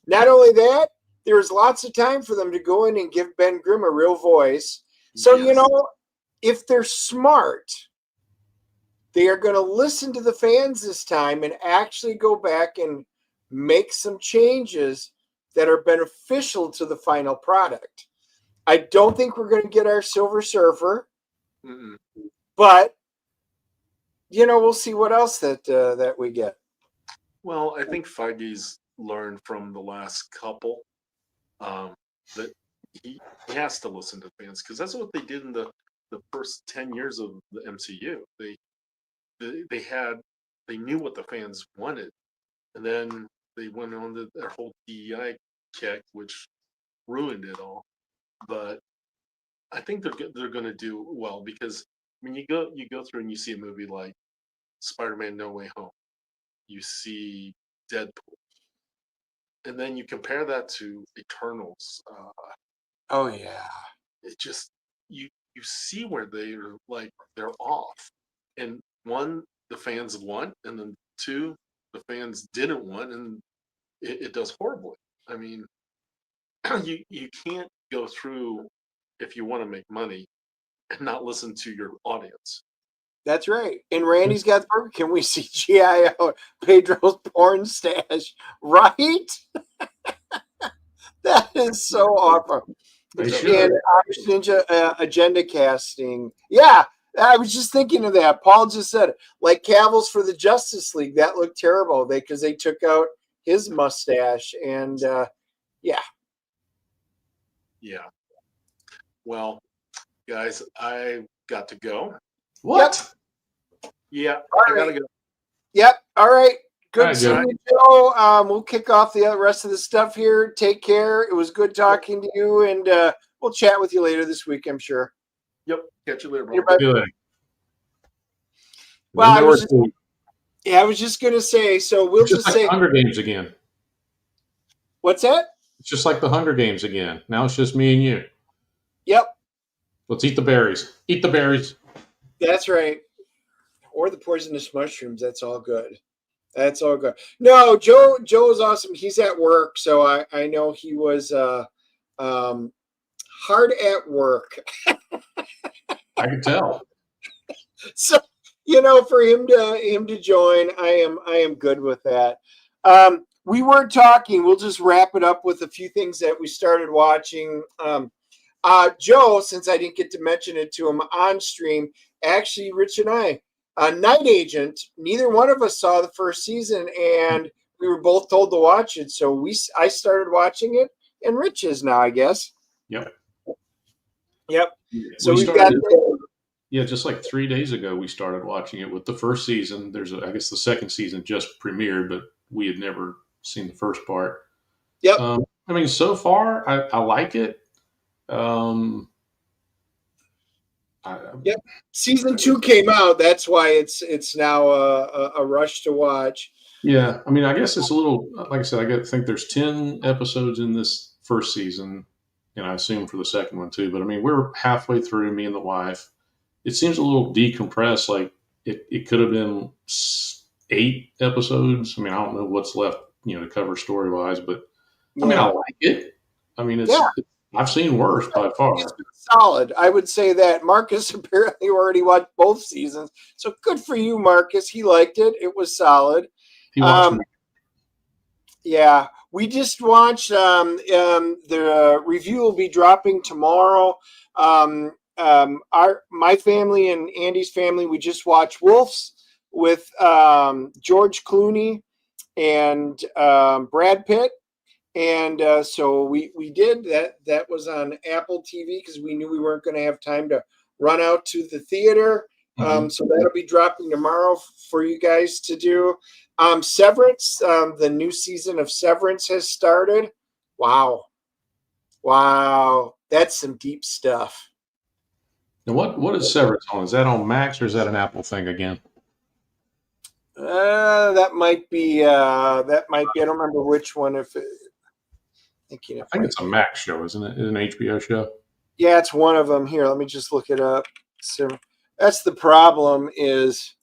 Speaker 2: Not only that, there was lots of time for them to go in and give Ben Grimm a real voice. So,
Speaker 4: Yes.
Speaker 2: you know, if they're smart, they are going to listen to the fans this time and actually go back and make some changes that are beneficial to the final product. I don't think we're going to get our Silver Surfer, but we'll see what else that we get.
Speaker 4: Well, I think Feige's learned from the last couple that he has to listen to fans, because that's what they did in the first 10 years of the MCU. They knew what the fans wanted, and then they went on to their whole DEI kick, which ruined it all. But I think they're going to do well, because when you go through and you see a movie like Spider-Man: No Way Home, you see Deadpool, and then you compare that to Eternals.
Speaker 2: Oh yeah,
Speaker 4: it just you see where they're off, and one, the fans want, and then two, the fans didn't want, and it does horribly. I mean, you can't go through, if you want to make money, and not listen to your audience.
Speaker 2: That's right. And Randy's got the burger. Can we CGI out Pedro's porn stash? Right? That is so awesome. And Irish Ninja agenda casting. Yeah, I was just thinking of that. Paul just said it. Like Cavill's for the Justice League. That looked terrible because they took out his mustache. And yeah.
Speaker 4: Well, guys, I got to go.
Speaker 3: What?
Speaker 4: Yeah, I gotta go.
Speaker 2: Yep. All right. Good
Speaker 3: right,
Speaker 2: seeing you, Joe. We'll kick off the rest of the stuff here. Take care. It was good talking to you, and we'll chat with you later this week, I'm sure.
Speaker 4: Yep. Catch you later, bro.
Speaker 2: Well, I was just going to say, so we'll just say
Speaker 3: Hunger Games again.
Speaker 2: What's that?
Speaker 3: It's just like the Hunger Games again. Now it's just me and you.
Speaker 2: Yep.
Speaker 3: Let's eat the berries. Eat the berries.
Speaker 2: That's right. Or the poisonous mushrooms. That's all good. That's all good. No, Joe is awesome. He's at work, so I know he was hard at work.
Speaker 3: I can tell.
Speaker 2: So for him to join, I am good with that. We were talking. We'll just wrap it up with a few things that we started watching. Joe, since I didn't get to mention it to him on stream, actually, Rich and I, Night Agent, neither one of us saw the first season, and we were both told to watch it. So I started watching it, and Rich is now, I guess.
Speaker 3: Yep.
Speaker 2: So we've got.
Speaker 3: Yeah, just like 3 days ago, we started watching it with the first season. I guess the second season just premiered, but we had never seen the first part.
Speaker 2: Yep.
Speaker 3: I mean, so far, I like it.
Speaker 2: Yep. Season 2 came out. That's why it's now a rush to watch.
Speaker 3: Yeah. I mean, I guess it's a little, like I said, I think there's 10 episodes in this first season, and I assume for the second one too. But I mean, we're halfway through, me and the wife. It seems a little decompressed. Like it could have been 8 episodes. I mean, I don't know what's left, to cover story wise, but I mean, I like it. I mean, I've seen worse by far.
Speaker 2: It's been solid. I would say that Marcus apparently already watched both seasons. So good for you, Marcus. He liked it. It was solid.
Speaker 3: He watched me.
Speaker 2: Yeah. We just watched the review will be dropping tomorrow. My family and Andy's family, we just watched Wolves with George Clooney and Brad Pitt. And so we did that. That was on Apple TV because we knew we weren't going to have time to run out to the theater. So that'll be dropping tomorrow for you guys to do. Severance, the new season of Severance has started. Wow. That's some deep stuff.
Speaker 3: Now, what is Severance on? Is that on Max or is that an Apple thing again?
Speaker 2: That might be. I don't remember which one. I
Speaker 3: think it's a Max show, isn't it? It's an HBO show.
Speaker 2: Yeah, it's one of them. Here, let me just look it up. So that's the problem. Is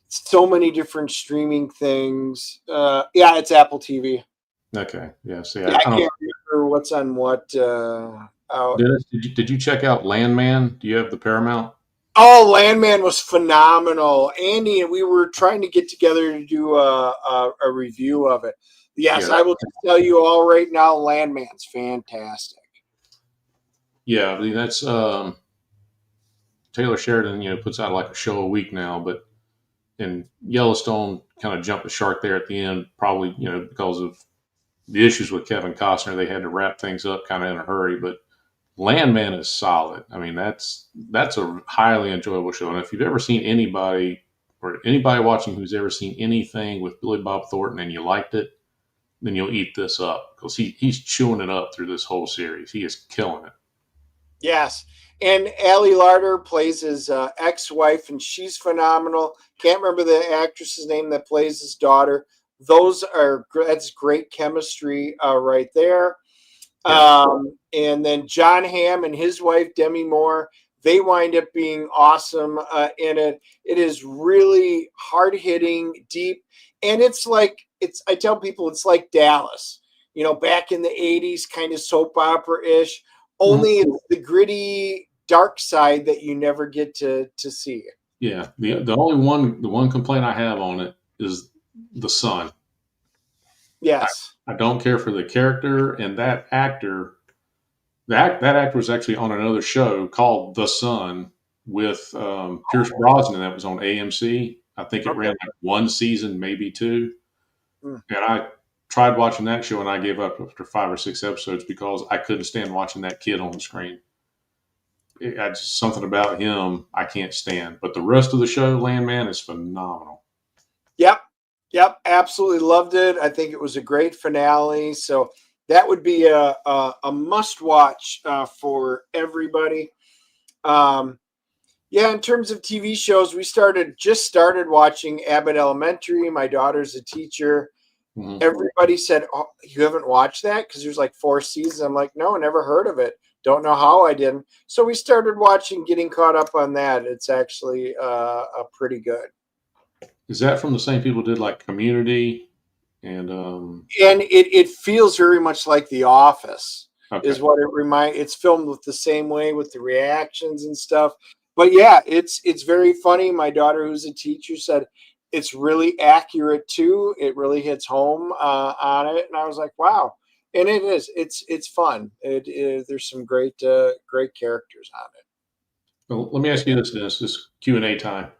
Speaker 2: so many different streaming things. Yeah, it's Apple TV.
Speaker 3: Okay. Yeah. See,
Speaker 2: I can't remember what's on what.
Speaker 3: Dennis, did you check out Landman? Do you have the Paramount?
Speaker 2: Oh, Landman was phenomenal. Andy and we were trying to get together to do a review of it. Yes,
Speaker 3: Yeah,
Speaker 2: I will just tell you all right now, Landman's fantastic.
Speaker 3: yeah. I mean, that's Taylor Sheridan. Puts out like a show a week now, but and Yellowstone kind of jumped the shark there at the end, probably because of the issues with Kevin Costner. They had to wrap things up kind of in a hurry, but Landman is solid. I mean, that's a highly enjoyable show. And if you've ever seen anybody watching who's ever seen anything with Billy Bob Thornton and you liked it, then you'll eat this up because he's chewing it up through this whole series. He is killing it.
Speaker 2: Yes. And Allie Larder plays his ex-wife, and she's phenomenal. Can't remember the actress's name that plays his daughter. That's great chemistry right there.
Speaker 3: Yeah.
Speaker 2: And then John Hamm and his wife, Demi Moore, they wind up being awesome in it. It is really hard-hitting, deep, and I tell people it's like Dallas, back in the 80s, kind of soap opera-ish, only it's the gritty, dark side that you never get to see.
Speaker 3: Yeah. The one complaint I have on it is the son.
Speaker 2: Yes.
Speaker 3: I don't care for the character, and that actor. That actor was actually on another show called The Son with Pierce Brosnan that was on AMC. I think it ran like one season, maybe two. And I tried watching that show and I gave up after 5 or 6 episodes because I couldn't stand watching that kid on the screen. Something about him I can't stand. But the rest of the show, Landman, is phenomenal.
Speaker 2: Yep. Absolutely loved it. I think it was a great finale. So that would be a must watch for everybody. In terms of TV shows, we just started watching Abbott Elementary. My daughter's a teacher. Mm-hmm. Everybody said, "Oh, you haven't watched that?" Because there's like 4 seasons. I'm like, no, never heard of it. Don't know how I didn't. So we started watching, getting caught up on that. It's actually pretty good.
Speaker 3: Is that from the same people who did like Community? And
Speaker 2: it feels very much like The Office, is what it reminds. It's filmed with the same way with the reactions and stuff. But yeah, it's very funny. My daughter, who's a teacher, said it's really accurate too. It really hits home on it, and I was like, wow. And it is. It's fun. There's some great characters on it.
Speaker 3: Well, let me ask you this: this Q&A time.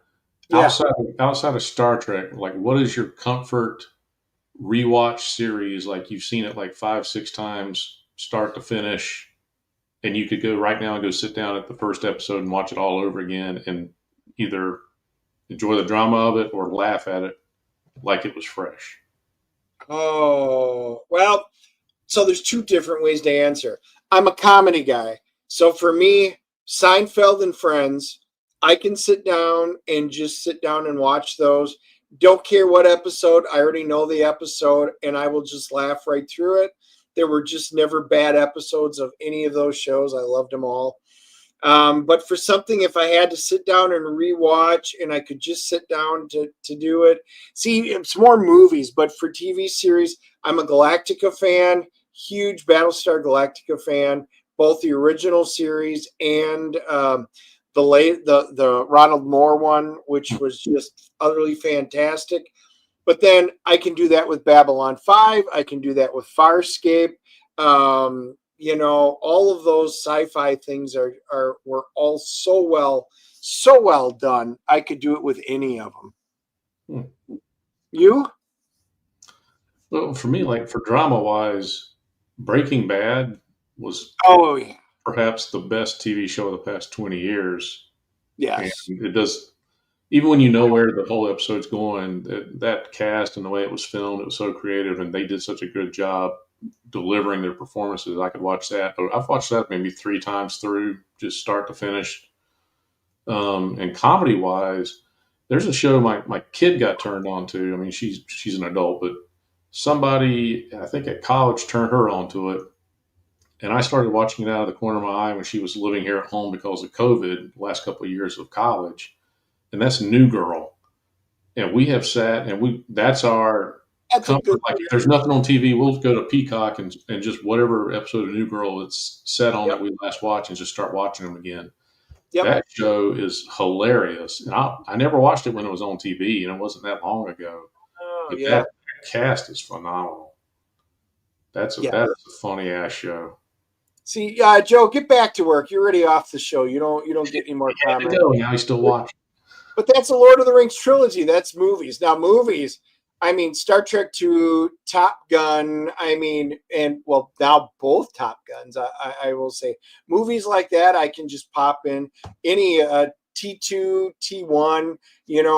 Speaker 2: Yeah.
Speaker 3: Outside of Star Trek, like what is your comfort rewatch series? Like you've seen it like 5, 6 times, start to finish, and you could go right now and go sit down at the first episode and watch it all over again and either enjoy the drama of it or laugh at it like it was fresh.
Speaker 2: Oh, well, so there's 2 different ways to answer. I'm a comedy guy. So for me, Seinfeld and Friends, I can sit down and watch those. Don't care what episode. I already know the episode, and I will just laugh right through it. There were just never bad episodes of any of those shows. I loved them all. But for something, if I had to sit down and rewatch and I could just sit down to do it, see, it's more movies, but for TV series, I'm a Galactica fan, huge Battlestar Galactica fan, both the original series and the Ronald Moore one, which was just utterly fantastic. But then I can do that with Babylon 5. I can do that with Farscape. All of those sci-fi things were all so well done. I could do it with any of them. You?
Speaker 3: Well, for me, like for drama wise, Breaking Bad was perhaps the best TV show of the past 20 years.
Speaker 2: Yes.
Speaker 3: And it does, even when you know where the whole episode's going, that cast and the way it was filmed, it was so creative, and they did such a good job delivering their performances. I could watch that. I've watched that maybe 3 times through, just start to finish. And comedy wise, there's a show my kid got turned on to. I mean, she's an adult, but somebody, I think at college, turned her onto it. And I started watching it out of the corner of my eye when she was living here at home because of COVID, the last couple of years of college. And that's New Girl. And we have sat and that's our comfort. Like if there's nothing on TV, we'll go to Peacock and just whatever episode of New Girl it's set on that we last watch and just start watching them again.
Speaker 2: Yep.
Speaker 3: That show is hilarious. And I never watched it when it was on TV, and it wasn't that long ago.
Speaker 2: Oh
Speaker 3: But
Speaker 2: yeah.
Speaker 3: that cast is phenomenal.
Speaker 2: Yeah.
Speaker 3: That is a funny ass show.
Speaker 2: See, Joe, get back to work. You're already off the show. You don't get any more
Speaker 3: He had to
Speaker 2: comment.
Speaker 3: go. Now he's still watching.
Speaker 2: But that's a Lord of the Rings trilogy. That's movies. Now, movies, I mean, Star Trek 2, Top Gun, I mean, and well, now both Top Guns, I will say. Movies like that, I can just pop in. Any T2, T1,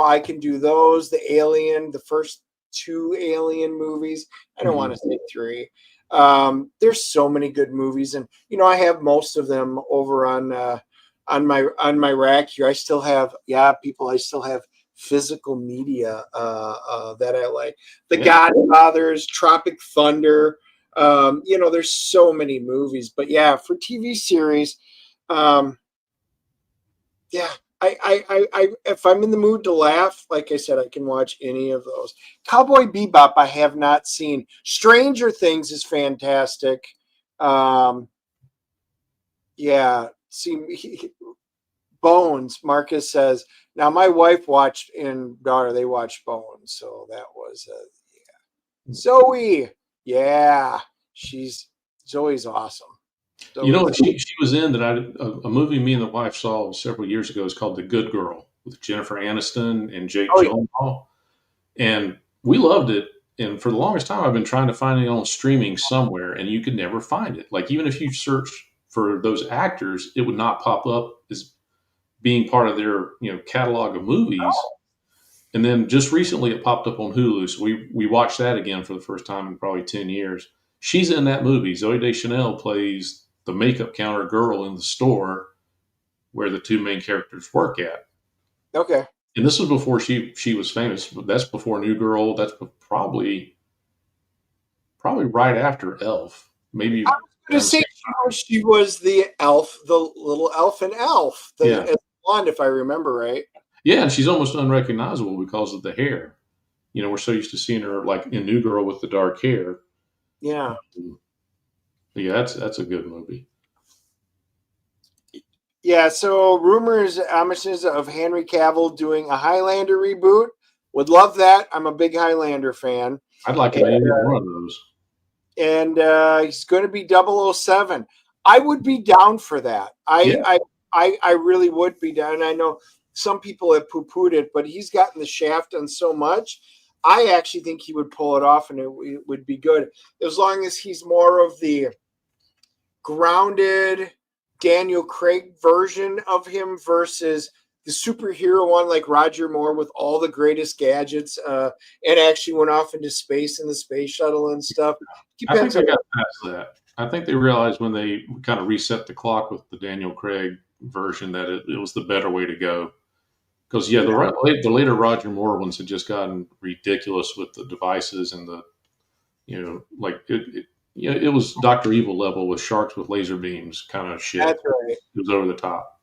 Speaker 2: I can do those. The Alien, the first 2 Alien movies. I don't want to say 3. There's so many good movies, and I have most of them over on my rack here. I still have I still have physical media that I like. The Godfathers, Tropic Thunder. There's so many movies, but yeah, for TV series, yeah. I if I'm in the mood to laugh, like I said, I can watch any of those. Cowboy Bebop, I have not seen. Stranger Things is fantastic. Yeah, see, Bones. Marcus says, now my wife watched and daughter, they watched Bones, so that was Zoe. Yeah, Zoe's awesome.
Speaker 3: You know what she was in that a movie me and the wife saw several years ago is called The Good Girl with Jennifer Aniston and Jake Gyllenhaal, and we loved it. And for the longest time, I've been trying to find it on streaming somewhere, and you could never find it. Like even if you search for those actors, it would not pop up as being part of their catalog of movies. And then just recently, it popped up on Hulu, so we watched that again for the first time in probably 10 years. She's in that movie. Zoe Deschanel plays the makeup counter girl in the store where the 2 main characters work at.
Speaker 2: Okay.
Speaker 3: And this was before she was famous. That's before New Girl. That's probably right after Elf. Maybe.
Speaker 2: I was going to say she was the elf, the little elf and Elf, the blonde, if I remember right.
Speaker 3: Yeah, and she's almost unrecognizable because of the hair. We're so used to seeing her like in New Girl with the dark hair.
Speaker 2: Yeah.
Speaker 3: Yeah, that's a good movie.
Speaker 2: Yeah, so rumors, omissions of Henry Cavill doing a Highlander reboot. Would love that. I'm a big Highlander fan.
Speaker 3: I'd like to be one of those.
Speaker 2: And he's going to be 007. I would be down for that. I really would be down. And I know some people have poo-pooed it, but he's gotten the shaft on so much. I actually think he would pull it off, and it would be good as long as he's more of the grounded Daniel Craig version of him versus the superhero one like Roger Moore with all the greatest gadgets and actually went off into space in the space shuttle and stuff.
Speaker 3: I think they got past that. I think they realized when they kind of reset the clock with the Daniel Craig version that it was the better way to go. Because, the later Roger Moore ones had just gotten ridiculous with the devices and the, it was Dr. Evil level with sharks with laser beams kind of shit.
Speaker 2: That's right.
Speaker 3: It was over the top.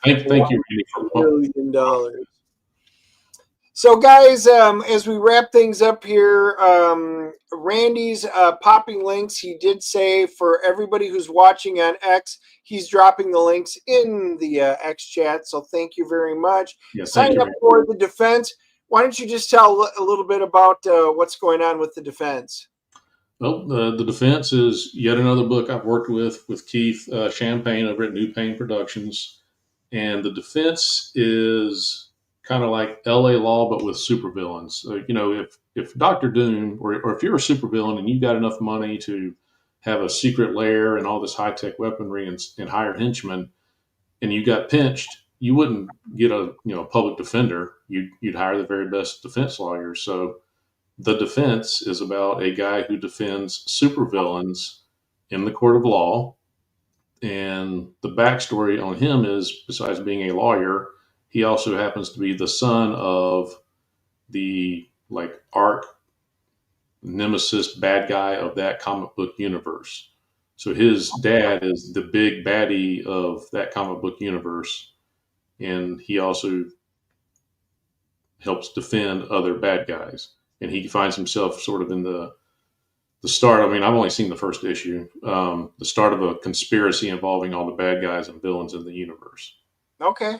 Speaker 3: Thank you, Randy, for
Speaker 2: $1 billion. So, guys, as we wrap things up here, Randy's popping links. He did say for everybody who's watching on X, he's dropping the links in the X chat. So, thank you very much. Sign up for the defense. Why don't you just tell a little bit about what's going on with the defense?
Speaker 3: Well, the defense is yet another book I've worked with Keith Champagne over at New Pain Productions. And the defense is kind of like LA Law, but with supervillains. So, if Dr. Doom, or if you're a supervillain and you got enough money to have a secret lair and all this high-tech weaponry and hire henchmen, and you got pinched, you wouldn't get a public defender. You'd hire the very best defense lawyers. So the defense is about a guy who defends supervillains in the court of law. And the backstory on him is, besides being a lawyer, he also happens to be the son of the arch nemesis bad guy of that comic book universe. So his dad is the big baddie of that comic book universe, and he also helps defend other bad guys. And he finds himself sort of in the the start. I mean, I've only seen the first issue. The start of a conspiracy involving all the bad guys and villains in the universe.
Speaker 2: Okay.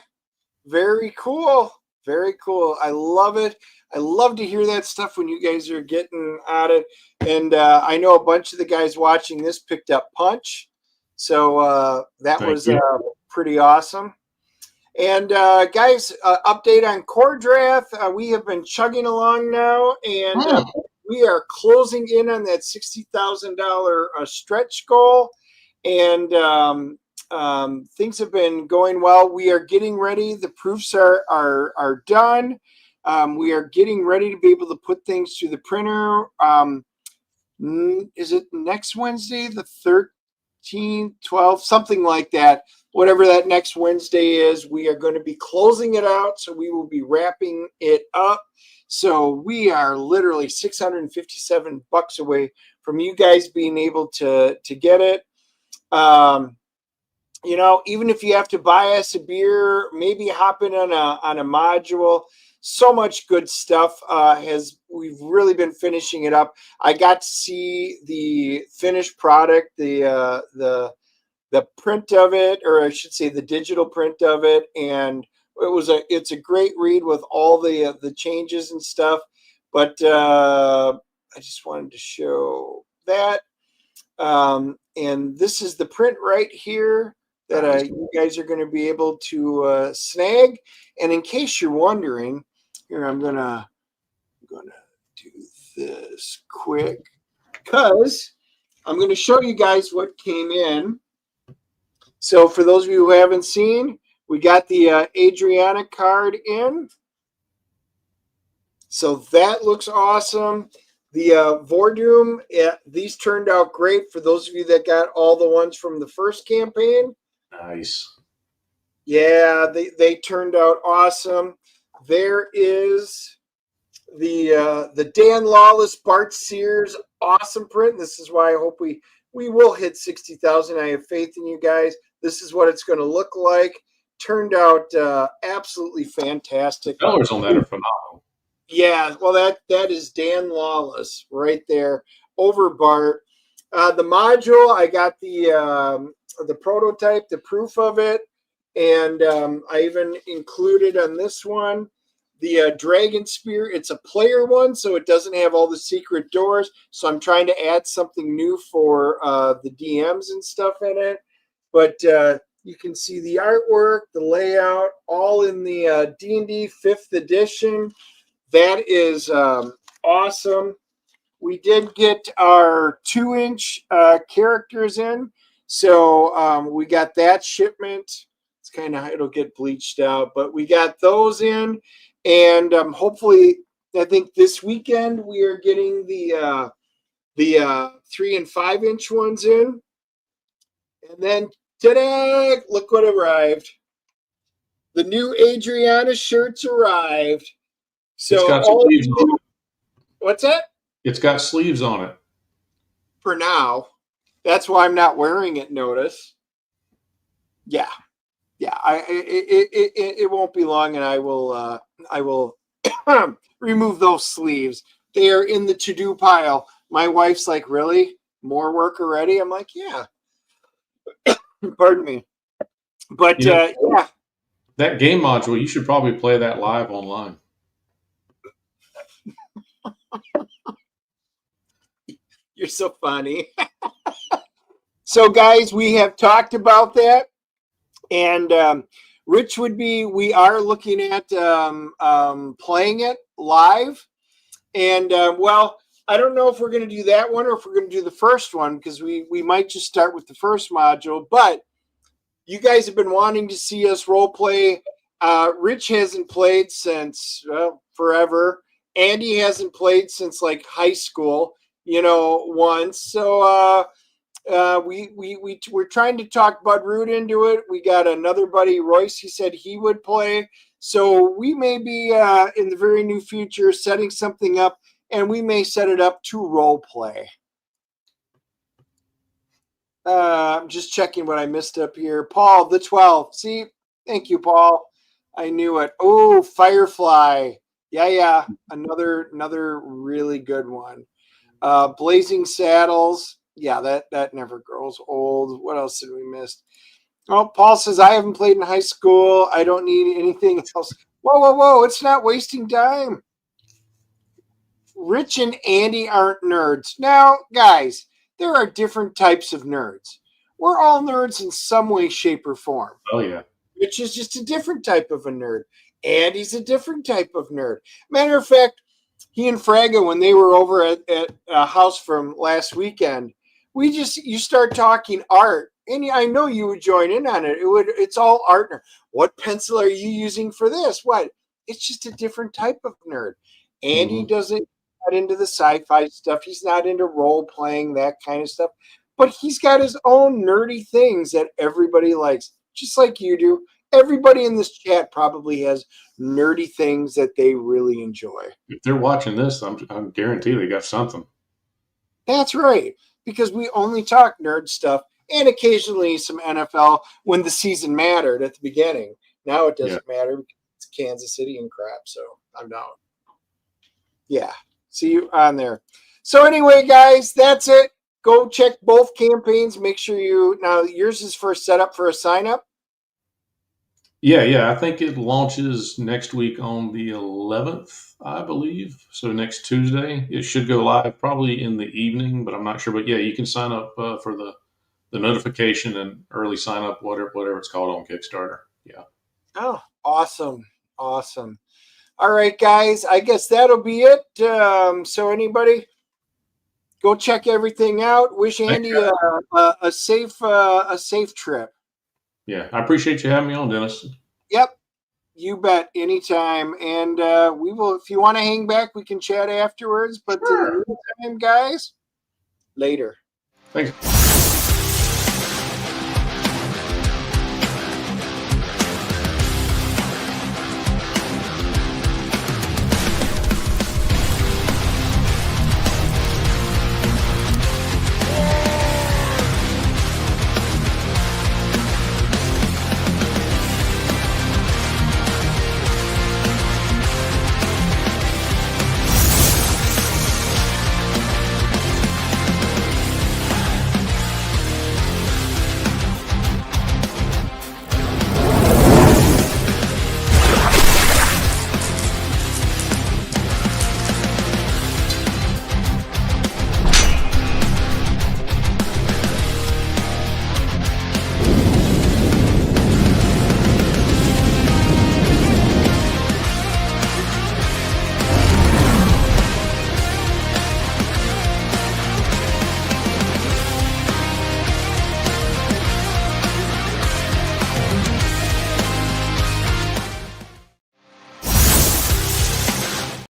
Speaker 2: Very cool. Very cool. I love it. I love to hear that stuff when you guys are getting at it. And I know a bunch of the guys watching this picked up Punch. So that
Speaker 3: Thank
Speaker 2: was
Speaker 3: you.
Speaker 2: pretty awesome. And guys, update on Kor-Drath. We have been chugging along now, and we are closing in on that $60,000 stretch goal. And things have been going well. We are getting ready. The proofs are done. We are getting ready to be able to put things through the printer. Is it next Wednesday, the 13th, 12th, something like that? Whatever that next Wednesday is, we are going to be closing it out. So we will be wrapping it up. So we are literally $657 away from you guys being able to get it. You know, even if you have to buy us a beer, maybe hop in on a module. So much good stuff. We've really been finishing it up. I got to see the finished product, the print of it, or I should say the digital print of it, and it's a great read with all the changes and stuff. But I just wanted to show that. And this is the print right here that you guys are going to be able to snag. And in case you're wondering, here I'm gonna do this quick because I'm going to show you guys what came in. So for those of you who haven't seen, we got the Adriana card in. So that looks awesome. The Vordum, these turned out great for those of you that got all the ones from the first campaign.
Speaker 3: Nice.
Speaker 2: Yeah, they turned out awesome. There is the Dan Lawless, Bart Sears, awesome print. This is why I hope we will hit 60,000. I have faith in you guys. This is what it's going to look like. Turned out absolutely fantastic.
Speaker 3: Colors on that are phenomenal.
Speaker 2: Yeah, well, that is Dan Lawless right there over Bart. The module, I got the prototype, the proof of it, and I even included on this one the Dragon Spear. It's a player one, so it doesn't have all the secret doors. So I'm trying to add something new for the DMs and stuff in it. But you can see the artwork, the layout, all in the D&D 5th edition. That is awesome. We did get our 2-inch characters in. So we got that shipment. It's it'll get bleached out, but we got those in. And hopefully, I think this weekend we are getting the 3 and 5-inch ones in. And then today, look what arrived. The new Adriana shirts arrived. So
Speaker 3: it's got sleeves on it.
Speaker 2: What's that?
Speaker 3: It's got sleeves on it.
Speaker 2: For now. That's why I'm not wearing it, notice. Yeah. Yeah, it won't be long, and I will remove those sleeves. They are in the to-do pile. My wife's like, really? More work already? I'm like, yeah. Pardon me. But yeah.
Speaker 3: That game module, you should probably play that live online.
Speaker 2: You're so funny. So, guys, we have talked about that. And Rich we are looking at playing it live. And, well, I don't know if we're going to do that one or if we're going to do the first one, because we might just start with the first module. But you guys have been wanting to see us role play. Rich hasn't played since, forever. Andy hasn't played since, like, high school, once. So, we're trying to talk Bud Root into it. We got another buddy, Royce. He said he would play. So we may be in the very near future setting something up, and we may set it up to role play. I'm just checking what I missed up here. Paul, the 12th. See, thank you, Paul. I knew it. Oh, Firefly. Yeah. Another really good one. Blazing Saddles. Yeah, that never grows old. What else did we miss? Oh, Paul says, I haven't played in high school. I don't need anything else. Whoa. It's not wasting time. Rich and Andy aren't nerds. Now, guys, there are different types of nerds. We're all nerds in some way, shape, or form.
Speaker 3: Oh, yeah.
Speaker 2: Rich is just a different type of a nerd. Andy's a different type of nerd. Matter of fact, he and Fraga, when they were over at a house from last weekend, you start talking art, and I know you would join in on it. It's all art. What pencil are you using for this? What? It's just a different type of nerd. Andy doesn't get into the sci-fi stuff. He's not into role playing, that kind of stuff. But he's got his own nerdy things that everybody likes, just like you do. Everybody in this chat probably has nerdy things that they really enjoy.
Speaker 3: If they're watching this, I'm guaranteed they got something.
Speaker 2: That's right, because we only talk nerd stuff and occasionally some NFL when the season mattered at the beginning. Now it doesn't matter because it's Kansas City and crap, so I'm out. Yeah, see you on there. So anyway, guys, that's it. Go check both campaigns. Make sure yours is first set up for a sign up.
Speaker 3: Yeah. I think it launches next week on the 11th, I believe. So next Tuesday. It should go live probably in the evening, but I'm not sure. But yeah, you can sign up for the notification and early sign up, whatever it's called on Kickstarter. Yeah.
Speaker 2: Oh, awesome. All right, guys. I guess that'll be it. So anybody, go check everything out. Wish Andy a safe trip.
Speaker 3: Yeah, I appreciate you having me on, Dennis.
Speaker 2: Yep, you bet. Anytime. And we will, if you want to hang back, we can chat afterwards. But in the meantime, guys, later.
Speaker 3: Thanks.